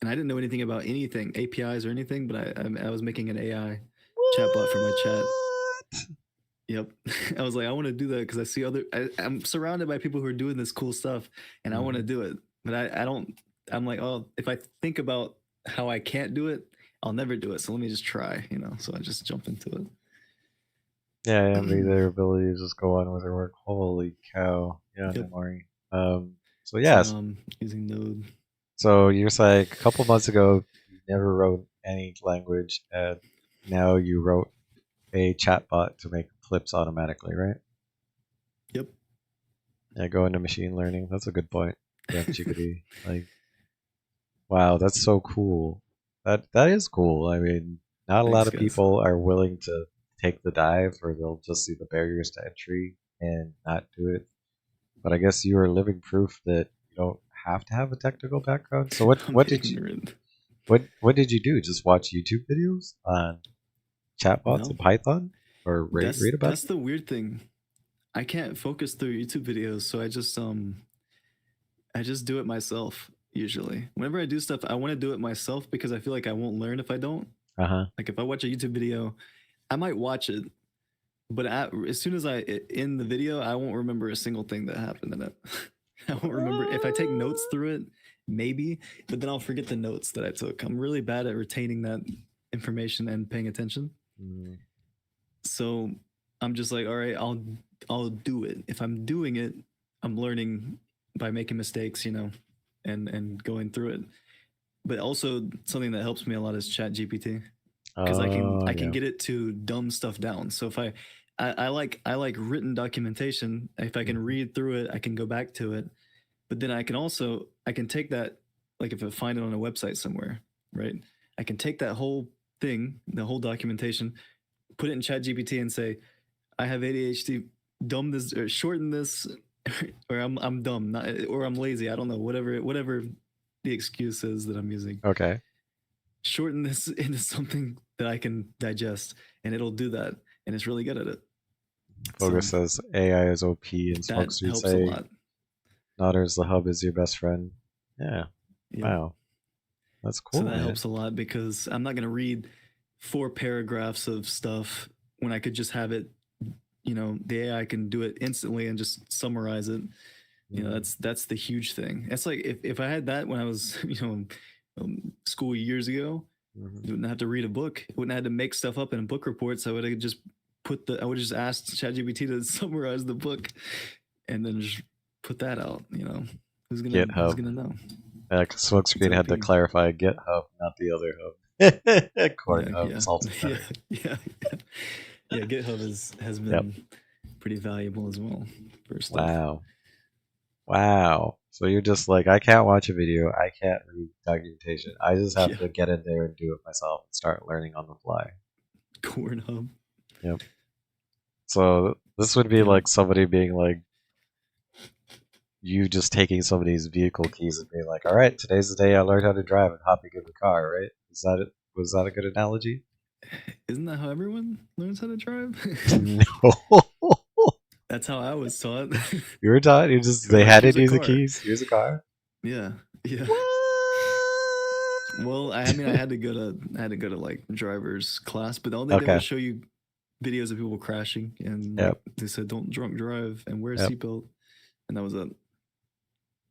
and I didn't know anything about anything APIs or anything, but I was making an AI chatbot for my chat. What? Yep, I was like, I want to do that because I see I'm surrounded by people who are doing this cool stuff, and I want to Hmm. do it, but I don't. I'm like, oh, if I think about how I can't do it, I'll never do it. So let me just try. So I just jump into it. Yeah, I envy their ability to just go on with their work. Holy cow. Yeah, Yep. no worry. So So yes, now I'm using Node. so you're saying a couple months ago you never wrote any language, and now you wrote a chatbot to make flips automatically, right? Yep. Yeah, go into machine learning. That's a good point. Yeah, chickadee. Like, wow, that's so cool. That is cool. I mean, not a lot Thanks, of guys. people are willing to take the dive, or they'll just see the barriers to entry and not do it. But I guess you are living proof that you don't have to have a technical background. So what I'm what did you ignorant. what did you do? Just watch YouTube videos on chatbots No, in Python, or that's read about that's them? the weird thing. I can't focus through YouTube videos, so I just do it myself usually. Whenever I do stuff, I want to do it myself because I feel like I won't learn if I don't. Uh-huh. Like if I watch a YouTube video, I might watch it, but as soon as I in the video, I won't remember a single thing that happened in it. I won't remember if I take notes through it, maybe, but then I'll forget the notes that I took. I'm really bad at retaining that information and paying attention. Mm, So I'm just like, all right, I'll do it. If I'm doing it, I'm learning by making mistakes, and going through it. But also something that helps me a lot is Chat GPT, because I can oh I can yeah. get it to dumb stuff down. So if I like written documentation. If I can Mhm. read through it, I can go back to it. But then I can take that, like if I find it on a website somewhere, right? I can take that whole thing, the whole documentation, put it in Chat GPT and say, I have ADHD, dumb this or shorten this, or I'm dumb, not, or I'm lazy. I don't know, whatever the excuse is that I'm using. Okay. Shorten this into something that I can digest, and it'll do that, and it's really good at it. So Focus says AI is OP, and that Smokescreen helps a say lot. Nodder's the hub is your best friend. Yeah. Yep. Wow. That's So cool, that man. helps a lot because I'm not gonna read 4 paragraphs of stuff when I could just have it. The AI can do it instantly and just summarize it. Mm, That's the huge thing. It's like if I had that when I was school years ago, mhm. I wouldn't have to read a book. I wouldn't have to make stuff up in book reports. I would just ask ChatGPT to summarize the book, and then just put that out. Who's GitHub. gonna know? It's Smokescreen had to OP. clarify GitHub, not the other hub. Corn Yeah, hub, yeah, salted yeah, caramel. yeah, yeah. Yeah, GitHub has Yep. been pretty valuable as well for stuff. Wow. Wow. So you're just like, I can't watch a video, I can't read documentation. I just have Yeah, to get in there and do it myself and start learning on the fly. Corn Hub. Yep. So this would be Yeah, like somebody being like, you just taking somebody's vehicle keys and being like, all right, today's the day I learned how to drive and hopping in the car, right? Is that it? Was that a good analogy? isn't that how everyone learns how to drive? No. That's how I was taught. You were taught, We're they like, handed here's a you the car. keys, here's a car. Yeah, yeah. What? Well, I mean, I had to go to like driver's class, but all they did Okay. was show you videos of people crashing, and like Yep. they said, don't drunk drive and wear a Yep. seatbelt, and that was it.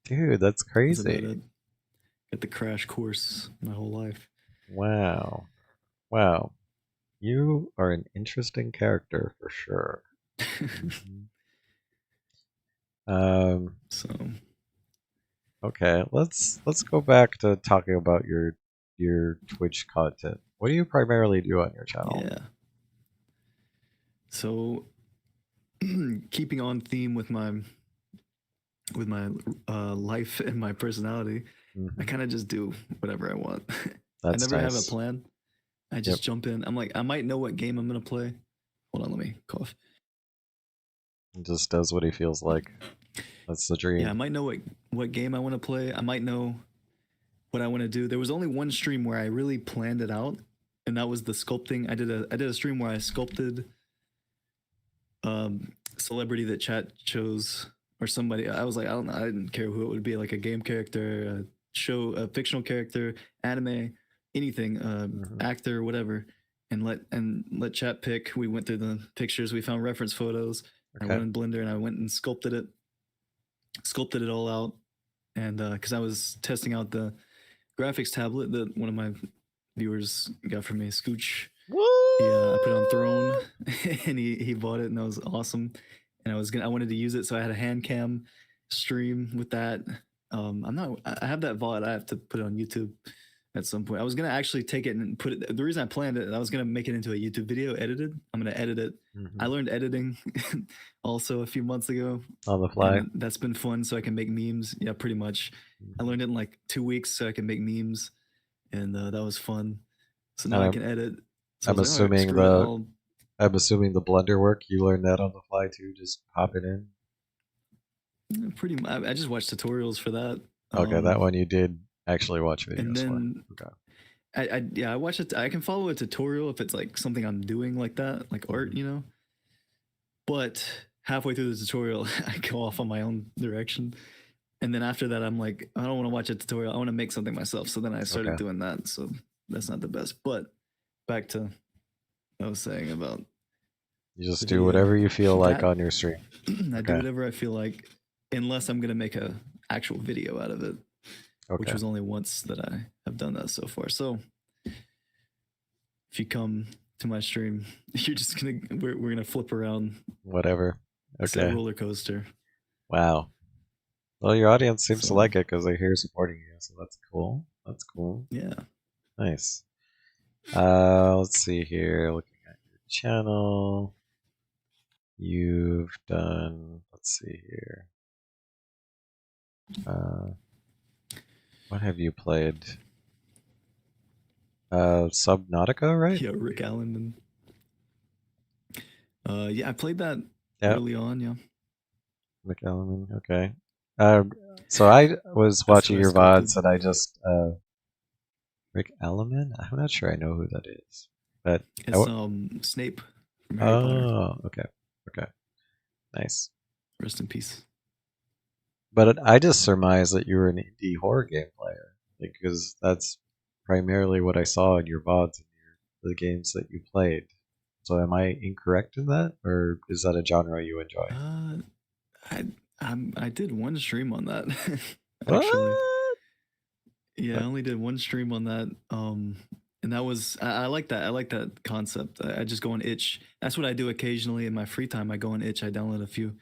Dude, that's That's about crazy. it. Got the crash course my whole life. Wow. Wow. You are an interesting character for sure. Mhm. Um, So okay, let's go back to talking about your Twitch content. What do you primarily do on your channel? yeah. So keeping on theme with my life and my personality, I Hmm. kind of just do whatever I want. I That's never have a nice. plan. I Yep. just jump in. I'm like, I might know what game I'm gonna play. Hold on, let me cough. Just does what he feels like. That's the Yeah, I dream. might know what game I want to play. I might know what I want to do. There was only one stream where I really planned it out, and that was the sculpting. I did a stream where I sculpted celebrity that chat chose, or somebody. I was like, I don't know. I didn't care who it would be, like a game character, a show, a fictional character, anime, anything, Hmm. actor, whatever, and let chat pick. We went through the pictures. We found reference photos. I Okay. went in Blender and I went and sculpted it all out, and because I was testing out the graphics tablet that one of my viewers got for me, Scooch. Yeah, I put it on Throne, What? and he bought it, and that was awesome. And I wanted to use it, so I had a hand cam stream with that. I have that VOD. I have to put it on YouTube at some point. I was gonna actually take it and put it. The reason I planned it, I was gonna make it into a YouTube video edited. I'm gonna edit it. I Hmm. learned editing also a few months ago, On the fly. and that's been fun. So I can make memes. Yeah, pretty much. I Hmm. learned it in like 2 weeks, so I can make memes, and that was fun. So now And I can edit. So I I'm was like, all right, assuming screw it. the I'm assuming the Blender work you learned that on the fly too, just pop it in. Pretty much. I just watched tutorials for that. Okay, that one you did actually watch And videos for. then Okay. I watch it. I can follow a tutorial if it's like something I'm doing like that, like art, Hmm. But halfway through the tutorial, I go off on my own direction. And then after that, I'm like, I don't want to watch a tutorial. I want to make something myself. So then I started Okay. doing that. So that's not the best. But back to what I was saying about You just the do video. whatever you feel like That on your stream. I do Okay. whatever I feel like, unless I'm gonna make a actual video out of it, which Okay. was only once that I have done that so far. So if you come to my stream, you're just gonna we're gonna flip around. Whatever. It's a Okay. roller coaster. Wow. Well, your audience seems to So like it because they're here supporting you, so that's cool. That's cool. yeah, Nice. Let's see here. Looking at your channel, you've done. Let's see here. What have you played? Subnautica, right? yeah, Rick Allen and yeah, I played that Yeah, early on. Yeah, McEllen. Okay. So I was that's who watching I your sculpted. VODs and I just Rick Ellerman. I'm not sure I know who that is, but It's Snape from Harry Potter. oh, okay, okay, nice. Rest in peace. But I just surmised that you were an indie horror game player, because that's primarily what I saw in your VODs and the games that you played. So am I incorrect in that, or is that a genre you enjoy? Uh, I I did one stream on that What? actually. Yeah, I only did one stream on that. And that was I like that. I like that concept. I just go on itch. That's what I do occasionally in my free time. I go on itch. I download a few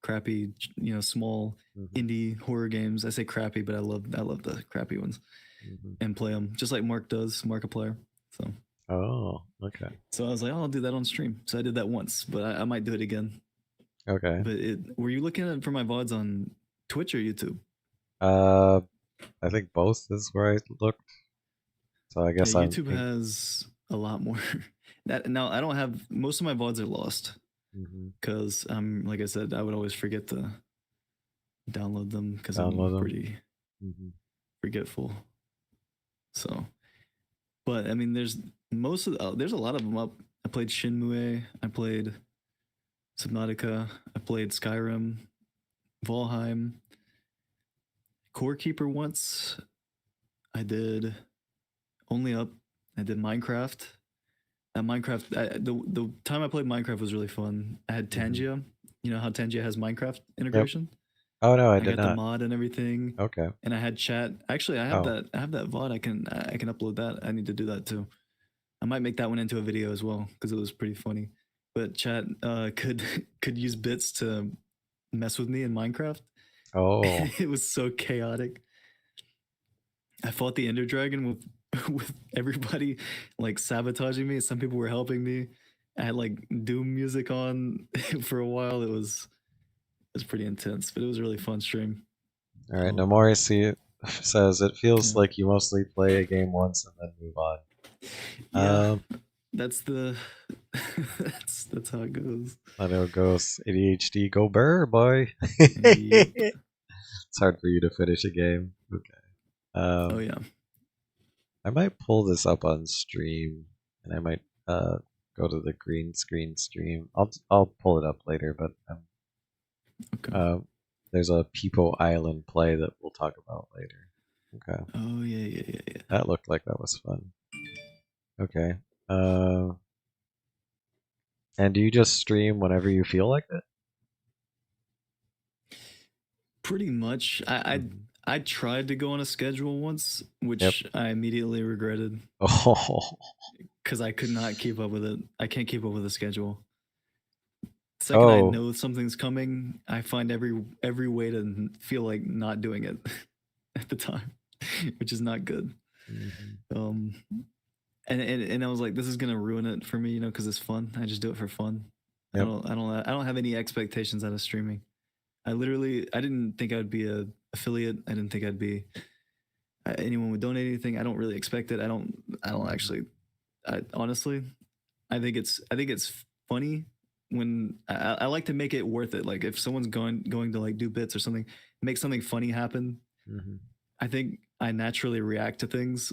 crappy, small Mhm, indie horror games. I say crappy, but I love the crappy ones mhm. and play them just like Mark does, Markiplier. So Oh, okay, I was like, oh, I'll do that on stream. So I did that once, but I might do it again. okay. But were you looking at for my VODs on Twitch or YouTube? Uh, I think both is where I looked. So I Yeah, guess I'm. YouTube has a lot more. That now I don't have most of my VODs are lost Mhm. because like I said, I would always forget to download them because I'm Download them. pretty Mhm. forgetful. So, but I mean, there's a lot of them up. I played Shinmue. I played Subnautica. I played Skyrim, Valheim, Core Keeper once. I did Only Up. I did Minecraft. The time I played Minecraft was really fun. I had Mhm. Tangia. You know how Tangia has Minecraft Yep. integration? Oh no, I I did got the not. mod and everything, Okay. and I had chat. Actually, Oh. I have that VOD. I can upload that. I need to do that too. I might make that one into a video as well because it was pretty funny. But chat could could use bits to mess with me in Minecraft. Oh. It was so chaotic. I fought the Ender Dragon with with everybody like sabotaging me. Some people were helping me. I had like Doom music on for a while. It was pretty intense, but it was a really fun stream. All right. Um, Nomorisi says it feels yeah, like you mostly play a game once and then move on. yeah, Um, that's the that's how it goes. I know Ghost ADHD go burr boy. Yep. It's hard for you to finish a game. Okay. Oh Um, yeah. I might pull this up on stream, and I might go to the green screen stream. I'll pull it up later, but Okay. uh, there's a People Island play that we'll talk about later. Okay, Oh yeah. that looked like that was fun. Okay, uh, and do you just stream whenever you feel like it? Pretty much. Hmm. I tried to go on a schedule once, Yep. which I immediately regretted Oh, because I could not keep up with it. I can't keep up with the schedule. The second I oh. know something's coming, I find every way to feel like not doing it at the time, which is not good. Mhm. Um, and I was like, this is gonna ruin it for me, because it's fun. I just do it for fun. Yep. I don't have any expectations out of streaming. I didn't think I would be a affiliate. I didn't think I'd be anyone would donate anything. I don't really expect it. I don't Mhm. actually. I honestly, I think it's funny when I like to make it worth it. Like if someone's going to like do bits or something, make something funny happen. Mhm. I think I naturally react to things.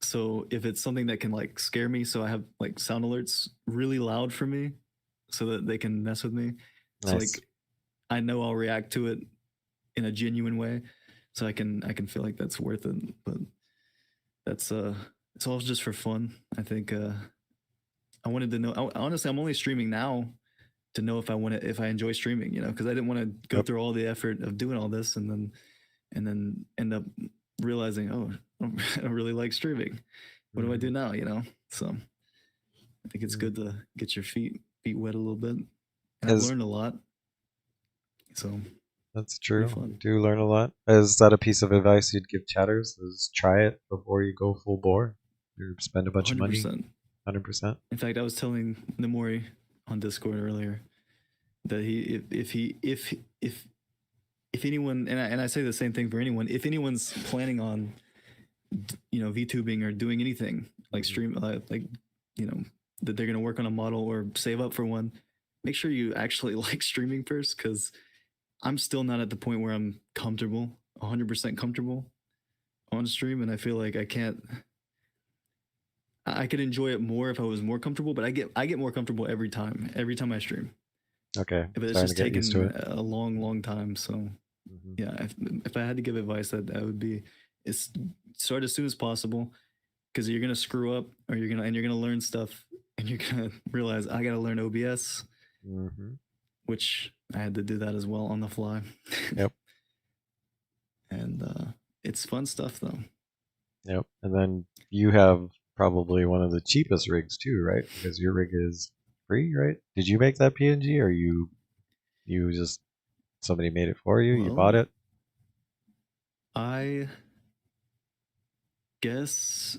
So if it's something that can like scare me, so I have like sound alerts really loud for me, so that they can mess with me. So Nice. like I know I'll react to it in a genuine way, so I can feel like that's worth it. But that's it's all just for fun. I think I wanted to know. Honestly, I'm only streaming now to know if I enjoy streaming, you know, because I didn't want to go Yep. through all the effort of doing all this and then end up realizing, oh, I don't really like streaming. What do I do Mhm. now? You know, so I think it's Mm. good to get your feet wet a little bit, and I've Is learned a lot, so That's be true. You fun. do learn a lot. Is that a piece of advice you'd give chatters? Is try it before you go full bore? You spend a bunch of money. 100%. 100%. In fact, I was telling Namori on Discord earlier that if anyone, and I say the same thing for anyone, if anyone's planning on, you know, VTubing or doing anything like Mhm. stream, like, you know, that they're gonna work on a model or save up for one, make sure you actually like streaming first, because I'm still not at the point where I'm comfortable, 100% comfortable on stream, and I feel like I can't. I could enjoy it more if I was more comfortable, but I get more comfortable every time I stream. Okay. But it's Starting to just get used to taken it. a long time. So Hmm. yeah, if I had to give advice, that would be, it's start as soon as possible, because you're gonna screw up, or you're gonna learn stuff, and you're gonna realize I gotta learn OBS, Hmm. which I had to do that as well on the fly. Yep. And it's fun stuff though. Yep. And then you have probably one of the cheapest rigs too, right? Because your rig is free, right? Did you make that PNG, or you just somebody made it for you? You Well, bought it? I guess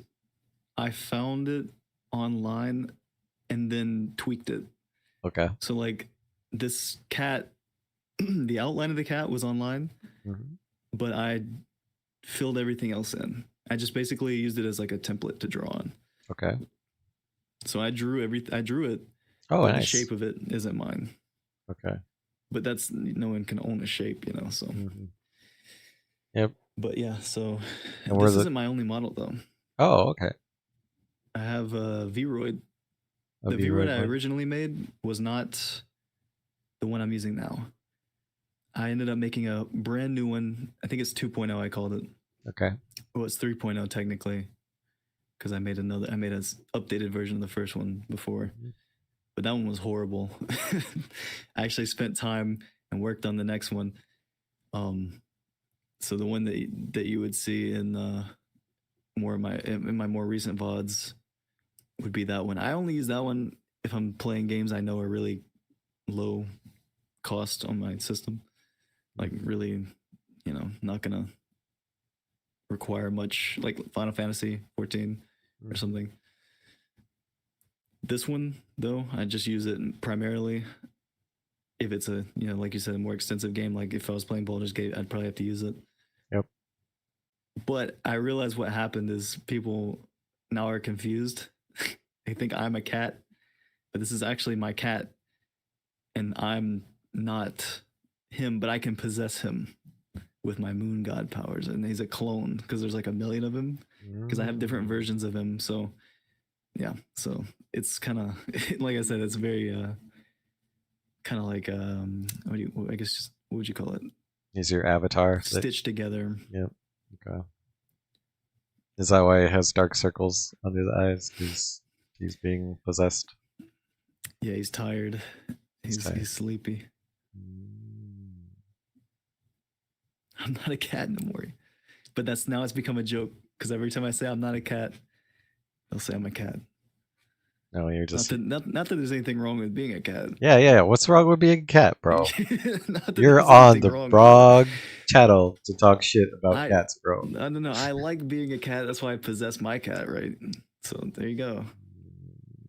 I found it online and then tweaked it. Okay. So like this cat, the outline of the cat was online, Hmm. but I filled everything else in. I just basically used it as like a template to draw on. Okay. So I drew it, Oh, but the nice. shape of it isn't mine. Okay. But that's, no one can own a shape, you know. So, Hmm. Yep. but yeah. So And where this the isn't my only model though. Oh, okay. I have a Vroid. A The Vroid V-Roid I one. originally made was not the one I'm using now. I ended up making a brand new one. I think it's 2.0. I called it. Okay. Well, it's 3.0 technically, because I made an updated version of the first one before, Mhm. but that one was horrible. I actually spent time and worked on the next one. Um, so the one that you would see in more of my in my more recent VODs would be that one. I only use that one if I'm playing games I know are really low cost on my system, like Mhm. really, you know, not gonna require much, like Final Fantasy 14 or Mhm. something. This one though, I just use it primarily if it's a, you know, like you said, a more extensive game. Like if I was playing Baldur's Gate, I'd probably have to use it. Yep. But I realized what happened is people now are confused. They think I'm a cat, but this is actually my cat, and I'm not him, but I can possess him with my moon god powers, and he's a clone because there's like a million of him, because I have different Mm. versions of him. So yeah, so it's kind of like I said, it's very kind of like what do you, I guess, what would you call it, Is your avatar that? stitched together. Yep. Okay. Is that why it has dark circles under the eyes? Because he's being possessed. Yeah, he's tired. He's tired. He's sleepy. Mm. I'm not a cat no more. But that's, now it's become a joke, because every time I say I'm not a cat, they'll say I'm a cat. No, you're just. Not that there's anything wrong with being a cat. Yeah, yeah. What's wrong with being a cat, bro? Not that You're there's on anything the wrong with it. wrong channel to talk shit about I cats, bro. I don't know. I like being a cat. That's why I possess my cat, right? So there you go.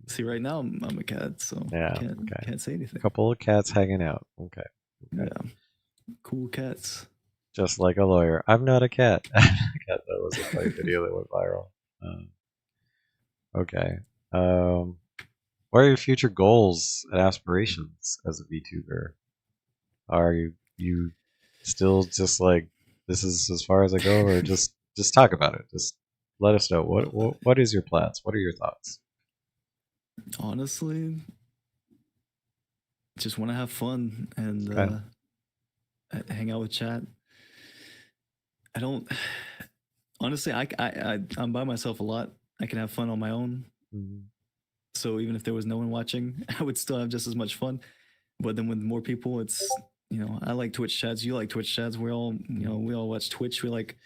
See, right now I'm a cat, so Yeah. Okay. can't say anything. Couple of cats hanging out. Okay. Okay. Yeah, cool cats. Just like a lawyer. I'm not a cat. Cat, that was a funny video that went viral. Okay. Um, what are your future goals and aspirations as a VTuber? Are you still just like this is as far as I go, or just talk about it? Just let us know what is your plans? What are your thoughts? Honestly, just want to have fun and Okay. hang out with chat. I don't. Honestly, I'm by myself a lot, I can have fun on my own. Mhm. So even if there was no one watching, I would still have just as much fun. But then with more people, it's, I like Twitch chats. You like Twitch chats. We all, we all watch Twitch. We like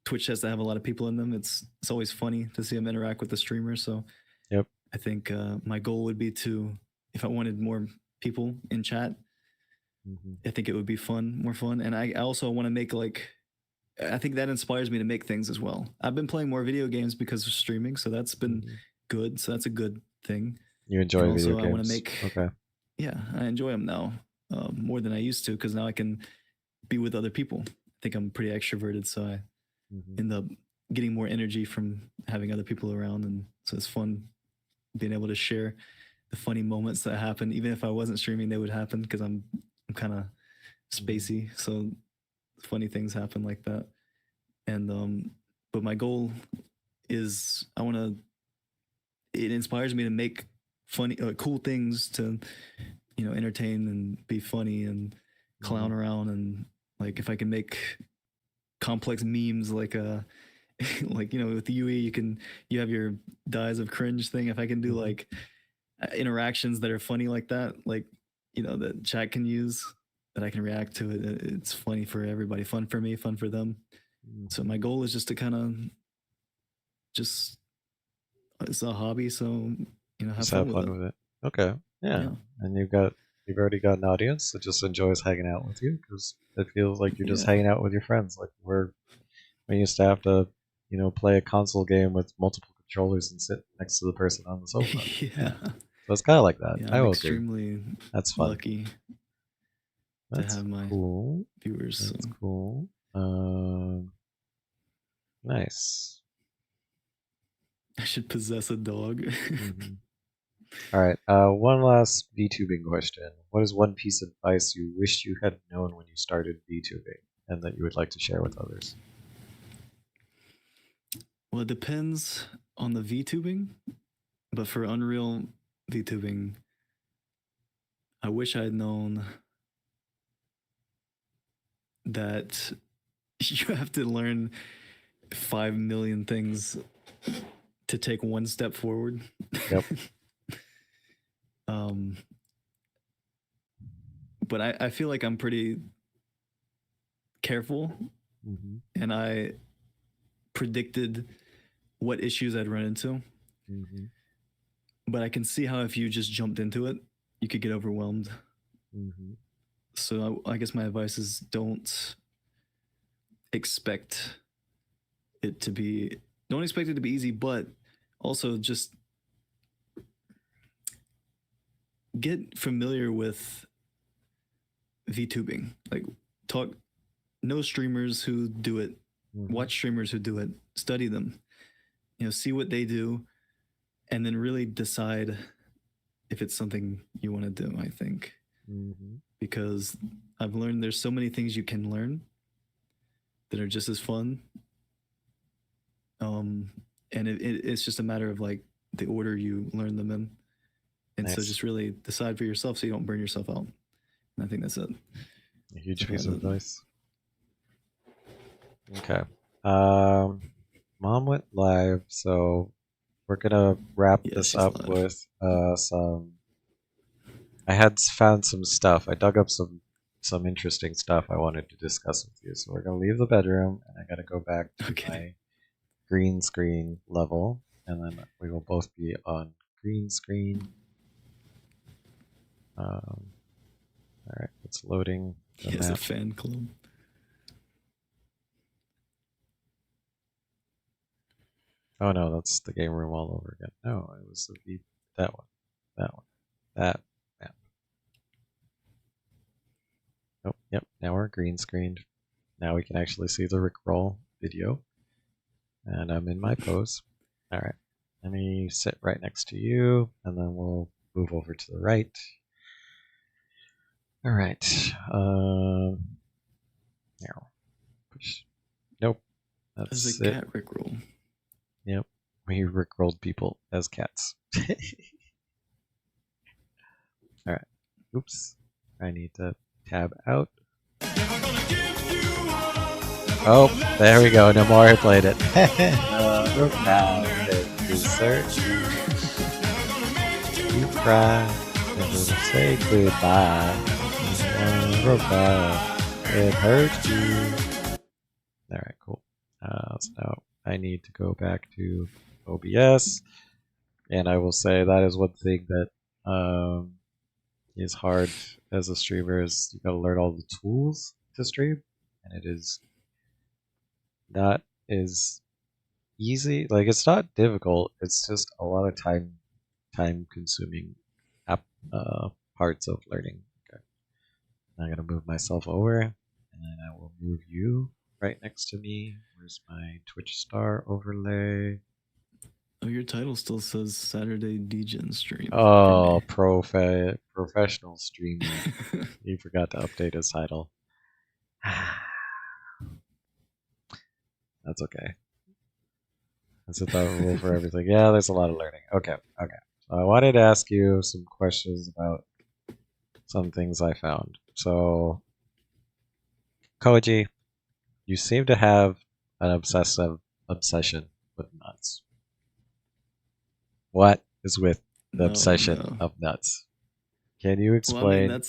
Twitch chats that have a lot of people in them. It's always funny to see them interact with the streamer. So Yep. I think my goal would be to, if I wanted more people in chat, Mhm. I think it would be fun, more fun. And I also want to make I think that inspires me to make things as well. I've been playing more video games because of streaming, so that's been Mhm. good. So that's a good thing. You And enjoy video also, I want to games. make, Okay. yeah, I enjoy them now more than I used to because now I can be with other people. I think I'm pretty extroverted, so I Mhm. end up getting more energy from having other people around, and so it's fun being able to share the funny moments that happen. Even if I wasn't streaming, they would happen because I'm kind of spacey, so funny things happen like that. And but my goal is I want to. It inspires me to make funny, cool things to, entertain and be funny and clown Mhm. around, and like if I can make complex memes like like with the UE you have your dies of cringe thing. If I can do Mhm. like interactions that are funny like that, like that chat can use, that I can react to it. It's funny for everybody, fun for me, fun for them. So Mhm. my goal is just to kind of just it's a hobby, so have Just fun have with fun it. with it. Okay. Yeah. Yeah, And you've already got an audience that just enjoys hanging out with you because it feels like you're just yeah, hanging out with your friends. Like we used to have to, play a console game with multiple controllers and sit next to the person on the sofa. yeah, So it's kind of like that. yeah. I I'm will agree. extremely That's fun. lucky to That's have my cool. viewers. So That's cool. Nice. I should possess a dog. Hmm. All right. One last VTubing question. What is one piece of advice you wished you had known when you started VTubing and that you would like to share with others? Well, it depends on the VTubing, but for Unreal VTubing, I wish I had known that you have to learn 5 million things to take one step forward. Yep. um, but I feel like I'm pretty careful, Hmm. and I predicted what issues I'd run into. Hmm. But I can see how if you just jumped into it, you could get overwhelmed. Hmm. So I guess my advice is don't expect it to be don't expect it to be easy, but also just get familiar with VTubing. Like talk know streamers who do it, Hmm. watch streamers who do it, study them, see what they do, and then really decide if it's something you want to do, I think. Hmm. Because I've learned there's so many things you can learn that are just as fun. Um, and it's just a matter of like the order you learn them in. And so Nice. just really decide for yourself so you don't burn yourself out. And I think that's it. A huge So piece probably of that. advice. Okay. Um, Mom went live, so we're gonna wrap Yeah, this she's up live. with some. I had found some stuff. I dug up some interesting stuff I wanted to discuss with you. So we're gonna leave the bedroom, and I gotta go back to Okay. my green screen level, and then we will both be on green screen. All right, it's loading the He has a map. fan club. Oh no, that's the game room all over again. No, it was that one, that one, that map. Oh, yep. Now we're green screened. Now we can actually see the Rickroll video, and I'm in my pose. All right. Let me sit right next to you, and then we'll move over to the right. All right. Now push. Nope. As a That's it. cat rickroll. Yep. We Rickrolled people as cats. All right. Oops. I need to tab out. Oh, there we go. No more. I played it. Look now, it deserts you. You cry, never say goodbye. Goodbye. It hurts you. Alright, cool. So now I need to go back to OBS, and I will say that is one thing that is hard as a streamer is you gotta learn all the tools to stream, and it is not as easy. Like it's not difficult. It's just a lot of time consuming app parts of learning. Okay. I'm gonna move myself over, and then I will move you right next to me. Where's my Twitch star overlay? Oh, your title still says Saturday Degen stream. Oh, professional streamer. He forgot to update his title. That's okay. That's a thought rule for everything. Yeah, there's a lot of learning. Okay. So I wanted to ask you some questions about some things I found. So, Koji, you seem to have an obsession with nuts. What is with the obsession No. of nuts? Can you Well, I explain? mean,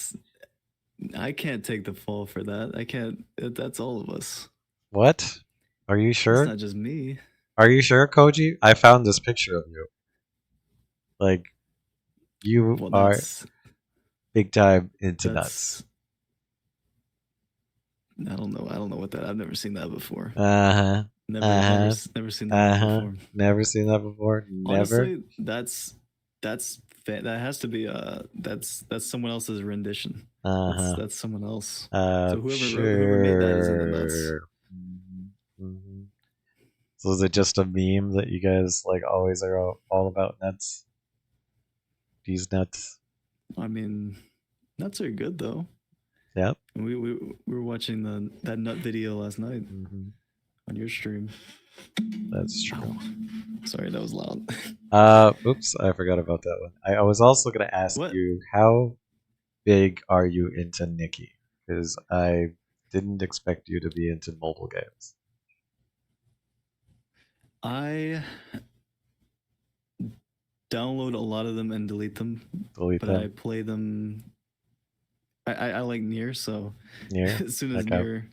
I can't take the fall for that. I can't. That's all of us. What? Are you It's sure? not just me. Are you sure, Koji? I found this picture of you. Like, you Well, are big time into nuts. I don't know. I don't know what that. I've never seen that before. Uh-huh. Never seen that before. Never seen that before. Never. Honestly, that has to be that's someone else's rendition. That's someone else. So whoever made that is in the nuts. Mm-hmm. So is it just a meme that you guys like always are all about nuts? These nuts. I mean, nuts are good though. Yep. We were watching that nut video last night on your stream. That's true. Oh, sorry, that was loud. Oops, I forgot about that one. I was also gonna ask you, how big are you into Nikki? Because I didn't expect you to be into mobile games. I download a lot of them and delete them. I play them. I like Nier, so as soon as the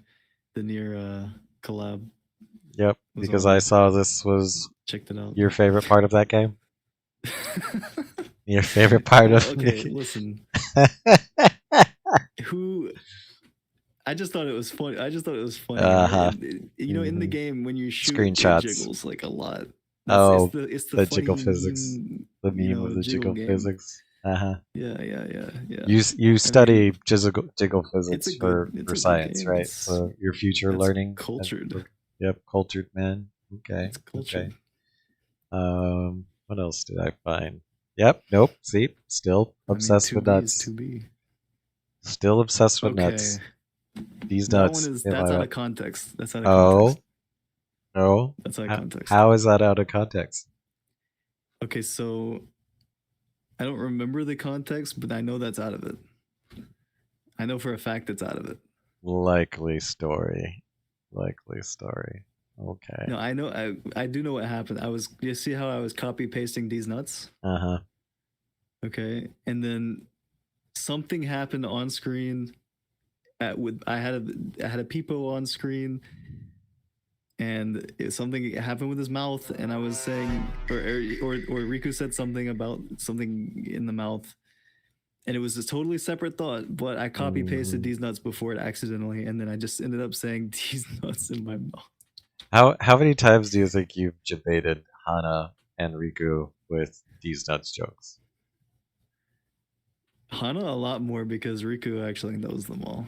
Nier collab. Yep, because I saw this was checked it out. Your favorite part of that game? Your favorite part of okay, listen. I just thought it was funny. Right? You know, in the game when you shoot, screenshots, it jiggles like a lot. It's the jiggle physics. The meme of the jiggle physics. Yeah. You study jiggle physics for science, right? So your future learning. Cultured. Yep, cultured man. Okay. It's cultured. Okay. What else did I find? Yep. Nope. See, still obsessed with nuts. Still obsessed with nuts. These nuts. That's out of context. That's out of context. No. That's out of context. How is that out of context? Okay, so I don't remember the context, but I know that's out of it. I know for a fact it's out of it. Likely story. Okay. No, I know. I do know what happened. You see how I was copy pasting these nuts? Okay, and then something happened on screen. I had a Peepo on screen, and something happened with his mouth, and I was saying, or Riku said something about something in the mouth, and it was a totally separate thought, but I copy pasted these nuts before it accidentally, and then I just ended up saying these nuts in my mouth. How many times do you think you've debated Hana and Riku with these nuts jokes? Hana a lot more, because Riku actually knows them all.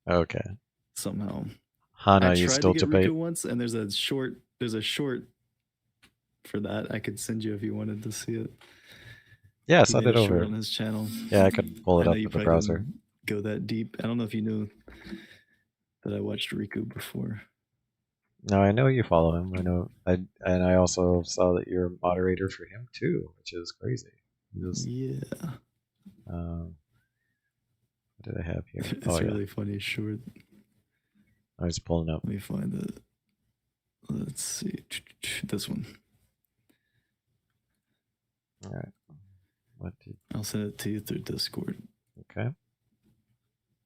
Okay. Somehow. Hana, you still debate? Riku once, and there's a short for that. I could send you if you wanted to see it. Yeah, send it over on his channel. Yeah, I could pull it up in the browser. Go that deep. I don't know if you knew that I watched Riku before. No, I know you follow him. I know, and I also saw that you're a moderator for him too, which is crazy. Yeah. What did I have here? It's really funny. Short. I was pulling up. Let me find it. Let's see. This one. right. What did? I'll send it to you through Discord. Okay.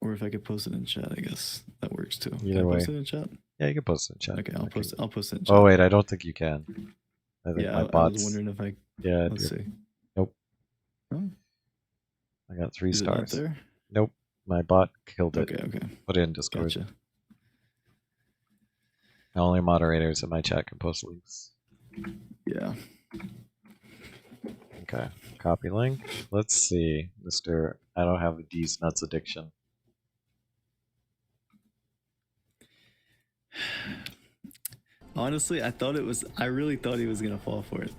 Or if I could post it in chat, I guess that works too. Can Either I way. post it in chat? Yeah, you can post it in chat. Okay, I'll post it. I'll post it in chat. Oh wait, I don't think you can. I think Yeah, my I bots. was wondering if I. Yeah. Let's see. Nope. Oh, I got 3 is it not stars. there? Nope. My bot killed it. Okay, okay, Put it in Discord. gotcha. Only moderators in my chat can post links. Yeah. Okay. Copy link. Let's see, Mr. I don't have a D's nuts addiction. Honestly, I really thought he was gonna fall for it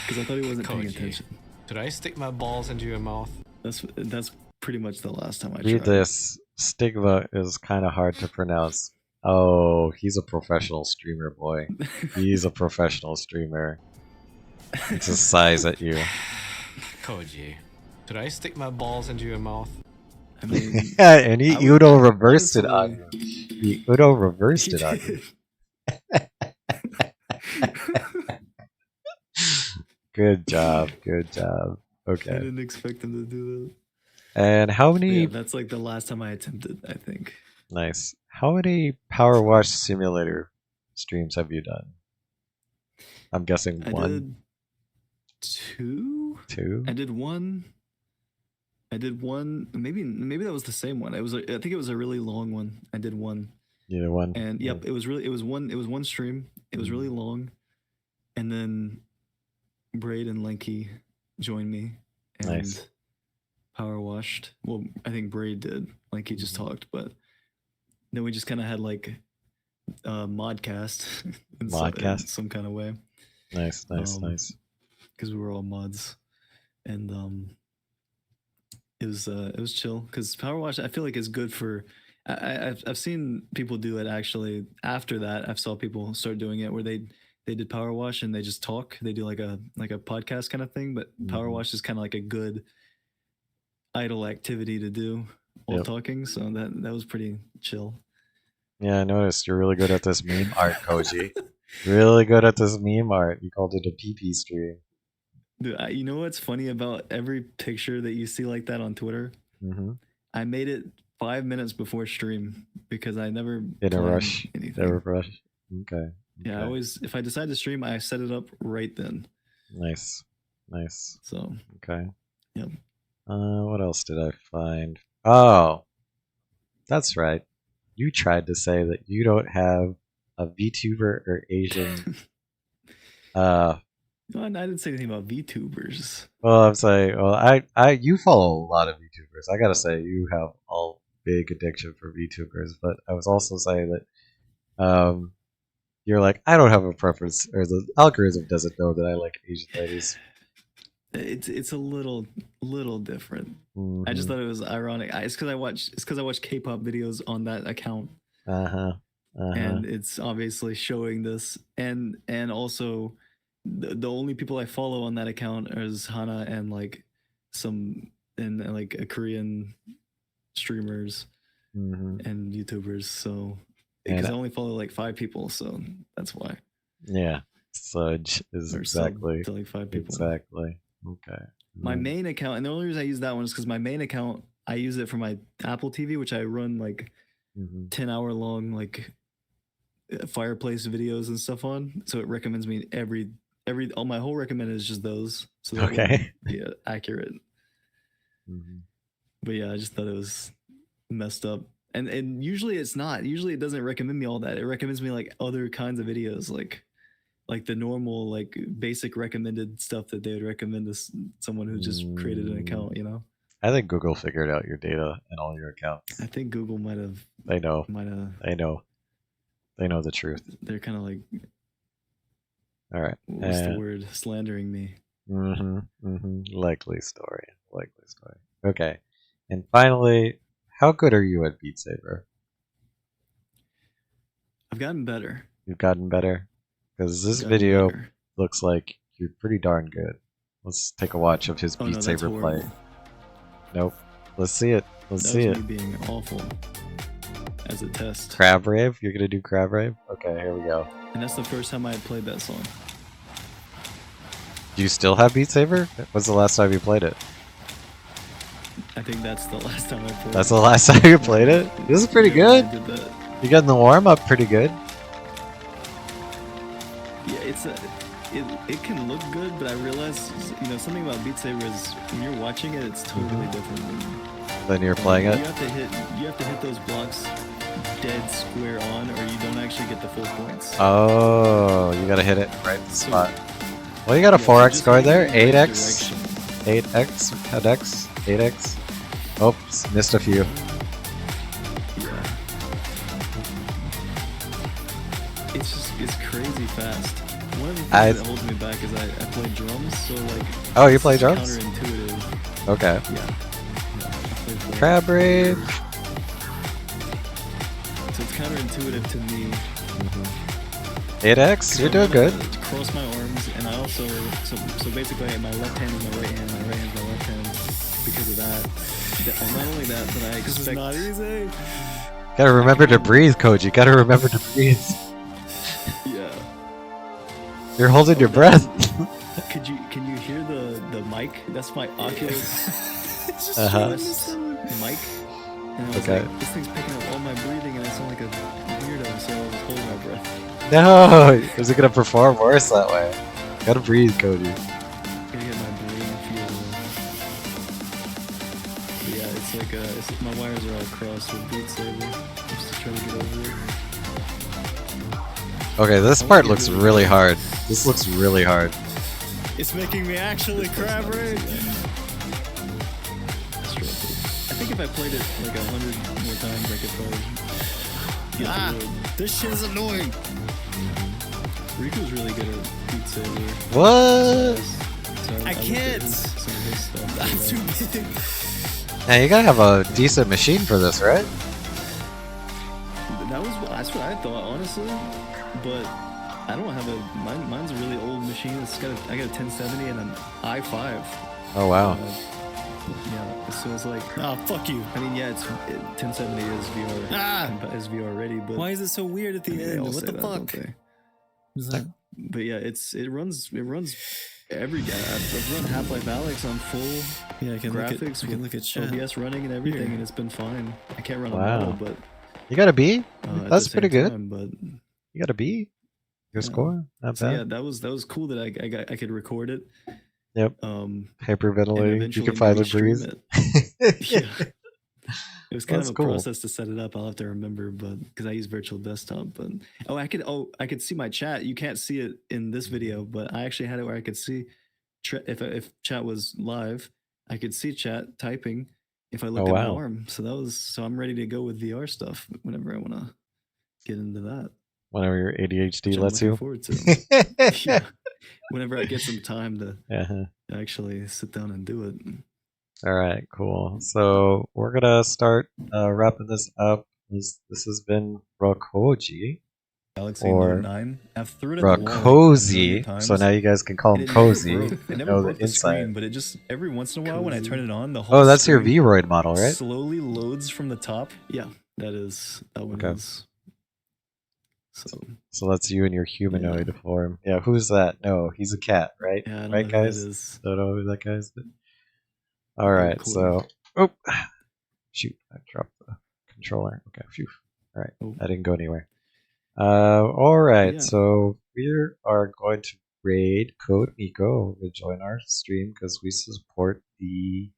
because I thought he wasn't paying Koji. attention. Should I stick my balls into your mouth? That's pretty much the last time I Read tried. this. Stigma is kind of hard to pronounce. Oh, he's a professional streamer, boy. He's a professional streamer. It's a size at you. Koji. Should I stick my balls into your mouth? I mean, Yeah, and he I would- Udo reversed it on honestly- you. He Udo reversed he it on you. did. Good job. Good job. I Okay. didn't expect him to do And how that. many? Yeah, that's like the last time I attempted, I think. Nice. How many Power Wash Simulator streams have you done? I'm guessing I one, did 2. 2. I did one. Maybe that was the same one. I think it was a really long one. I did one. Either one. And yep, it was one stream. It was really long. And then Braid and Lenky joined me and Nice. power washed. Well, I think Braid did. Lenky just talked, but then we just kind of had like modcast in Modcast? some kind of way Nice. Nice. um, Nice. because we were all mods, and it was chill because power wash I feel like is good for. I've seen people do it actually. After that, I've saw people start doing it where they did power wash and they just talk. They do like a podcast kind of thing, but power Mhm. wash is kind of like a good idle activity to do while Yep. talking. So that was pretty chill. Yeah, I noticed you're really good at this meme art, Koji. Really good at this meme art. You called it a PP stream. Dude, you know what's funny about every picture that you see like that on Twitter? Mm-hmm. I made it 5 minutes before stream because I never In a planned rush. anything. Never rush. Okay. Yeah, I okay. always if I decide to stream, I set it up right then. Nice. Nice. So Okay. Yep. What else did I find? Oh, that's right. You tried to say that you don't have a VTuber or Asian. no, I didn't say anything about VTubers. Well, I'm saying, well, you follow a lot of VTubers. I gotta say, you have a big addiction for VTubers. But I was also saying that, you're like, I don't have a preference, or the algorithm doesn't know that I like Asian ladies. It's a little different. I just Mhm. thought it was ironic. It's because I watch K-pop videos on that account, and it's obviously showing this. And also, the only people I follow on that account is Hana and like some and like a Korean streamers Mhm. and YouTubers. So And because I only follow like 5 people, so that's why. yeah, Sludge is Or sub exactly to like 5 people. exactly okay. My main account, and the only reason I use that one is because my main account, I use it for my Apple TV, which I run like Mhm. 10-hour long like fireplace videos and stuff on. So it recommends me all my whole recommended is just those. So that Okay. would be accurate. Mhm. But yeah, I just thought it was messed up. And usually it's not. Usually it doesn't recommend me all that. It recommends me like other kinds of videos, like the normal, like basic recommended stuff that they would recommend to someone who just created an account, you know? I think Google figured out your data and all your accounts. I think Google might have They know. They know the truth. they're kind of like, All right. what's the word? Slandering me. Likely story. Likely story. Okay. And finally, how good are you at Beat Saber? I've gotten better. You've gotten better? Because this Gotten video better. looks like you're pretty darn good. Let's take a watch of his Oh Beat no, that's Saber play. horrible. Nope. Let's see it. Let's That see was it. me being awful as a test. Crab Rave? You're gonna do Crab Rave? Okay, here we go. And that's the first time I had played that song. Do you still have Beat Saber? When's the last time you played it? I think that's the last time I played. That's the last time you played it? This is pretty Yeah, when good. I did that. You got in the warm up pretty good. Yeah, it can look good, but I realized something about Beat Saber is when you're watching it, it's totally different. Then you're playing You it. have to hit those blocks dead square on, or you don't actually get the full points. Oh, you gotta hit it right in the So- spot. Well, you got a Yeah, so 4x just score moving there. in the right 8x. direction. 8x. 10x. 8x. Oops, missed a few. Yeah. It's crazy fast. One of the things that holds me back is I play drums, so like. Oh, you it's play drums? Counterintuitive. Okay. Yeah. I play drums. Crab Rave. So it's counterintuitive to me. 8x, you're doing good. Cross my arms, and I also so basically my left hand is my right hand, my right hand is my left hand. Because of that, not only that, but I expect. This is not easy. Gotta remember to breathe, Koji. Gotta remember to breathe. Yeah. You're holding your breath. Can you hear the mic? That's my Oculus Uh-huh. Quest mic. And I was Okay. like, this thing's picking up all my breathing, and I sound like a weirdo, so I was holding my breath. No, is it gonna perform worse that way? Gotta breathe, Koji. Gotta get my brain feel. But yeah, it's like my wires are all crossed with Beat Saber. I'm just trying to get over it. Okay, this part looks really hard. This looks really hard. It's making me actually crab rage. I think if I played it like 100 more times, I could probably get through it. This shit is annoying. Riku's really good at Beat Saber. What? So I looked at can't. some of his stuff. I'm too big. Now you gotta have a decent machine for this, right? That's what I thought, honestly. But I don't have mine's a really old machine. I got a 1070 and an i5. Oh wow. Yeah, so it's like, Oh, fuck you. I mean, yeah, 1070 is VR. Ah! Is VR ready, but Why is it so weird at the they end? all What say the that, fuck? don't they? Is that? But yeah, it runs every game. I've run Half-Life Alyx on full Yeah, I can graphics look with at chat. OBS running and everything, Here. and it's been fine. I can't run Wow. on metal, but You got a B? at That's the pretty same good. time, but You got a B? Your Yeah. score? Not so bad. yeah, that was cool that I could record it. Yep. And Hyperventilating. You eventually can finally maybe stream breathe. it. Yeah. It was kind That's of a cool. process to set it up. I'll have to remember, but because I use virtual desktop. But I could see my chat. You can't see it in this video, but I actually had it where I could see if chat was live, I could see chat typing if I looked Oh, at my wow. arm. So I'm ready to go with VR stuff whenever I want to get into that. Whenever your ADHD Which I'm lets looking you. forward to. Yeah. Whenever I get some time to Uh-huh. actually sit down and do it. All right, cool. So we're gonna start wrapping this up. This has been Rakoji. Galaxy Or Note 9. I've threw it at the wall like a million Rakozy. times. So now you guys can call And him it never Cozy. broke. It never know broke the the screen, inside. but it just every once in a while when I Cozy. turn it on, the whole Oh, that's your screen Vroid model, right? slowly loads from the top. Yeah, that one Okay. is. So So that's you in your humanoid form. Yeah, who's that? No, he's a cat, right? yeah, I don't Right, know who guys? that is. Don't know who that guy is. All right, clue. so oh, shoot! I dropped the controller. Okay, phew. All right, Oh. I didn't go anywhere. All right, Yeah. so we are going to raid Code Miko to join our stream because we support the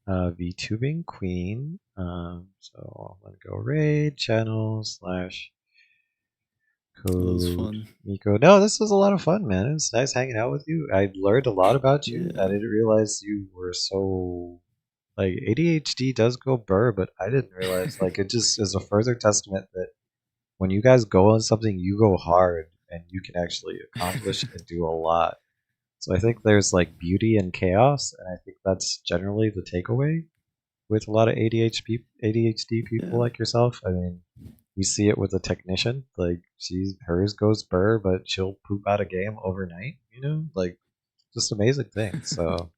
VTubing Queen. So I'm gonna go raid channel / That was Code fun. Miko. No, this was a lot of fun, man. It was nice hanging out with you. I learned a lot about you. Yeah. I didn't realize you were so like ADHD does go burr, but I didn't realize like it just is a further testament that when you guys go on something, you go hard and you can actually accomplish and do a lot. So I think there's like beauty in chaos, and I think that's generally the takeaway with a lot of ADHD people Yeah. like yourself. I mean, we see it with a technician. Like hers goes burr, but she'll poop out a game overnight. You know, like just amazing things. So,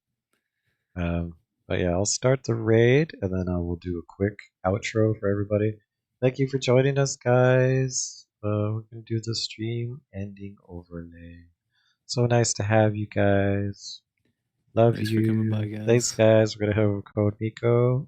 but yeah, I'll start the raid, and then I will do a quick outro for everybody. Thank you for joining us, guys. We're gonna do the stream ending overlay. So nice to have you guys. Love Thanks you. for coming by, guys. Thanks, guys. We're gonna have code Nico.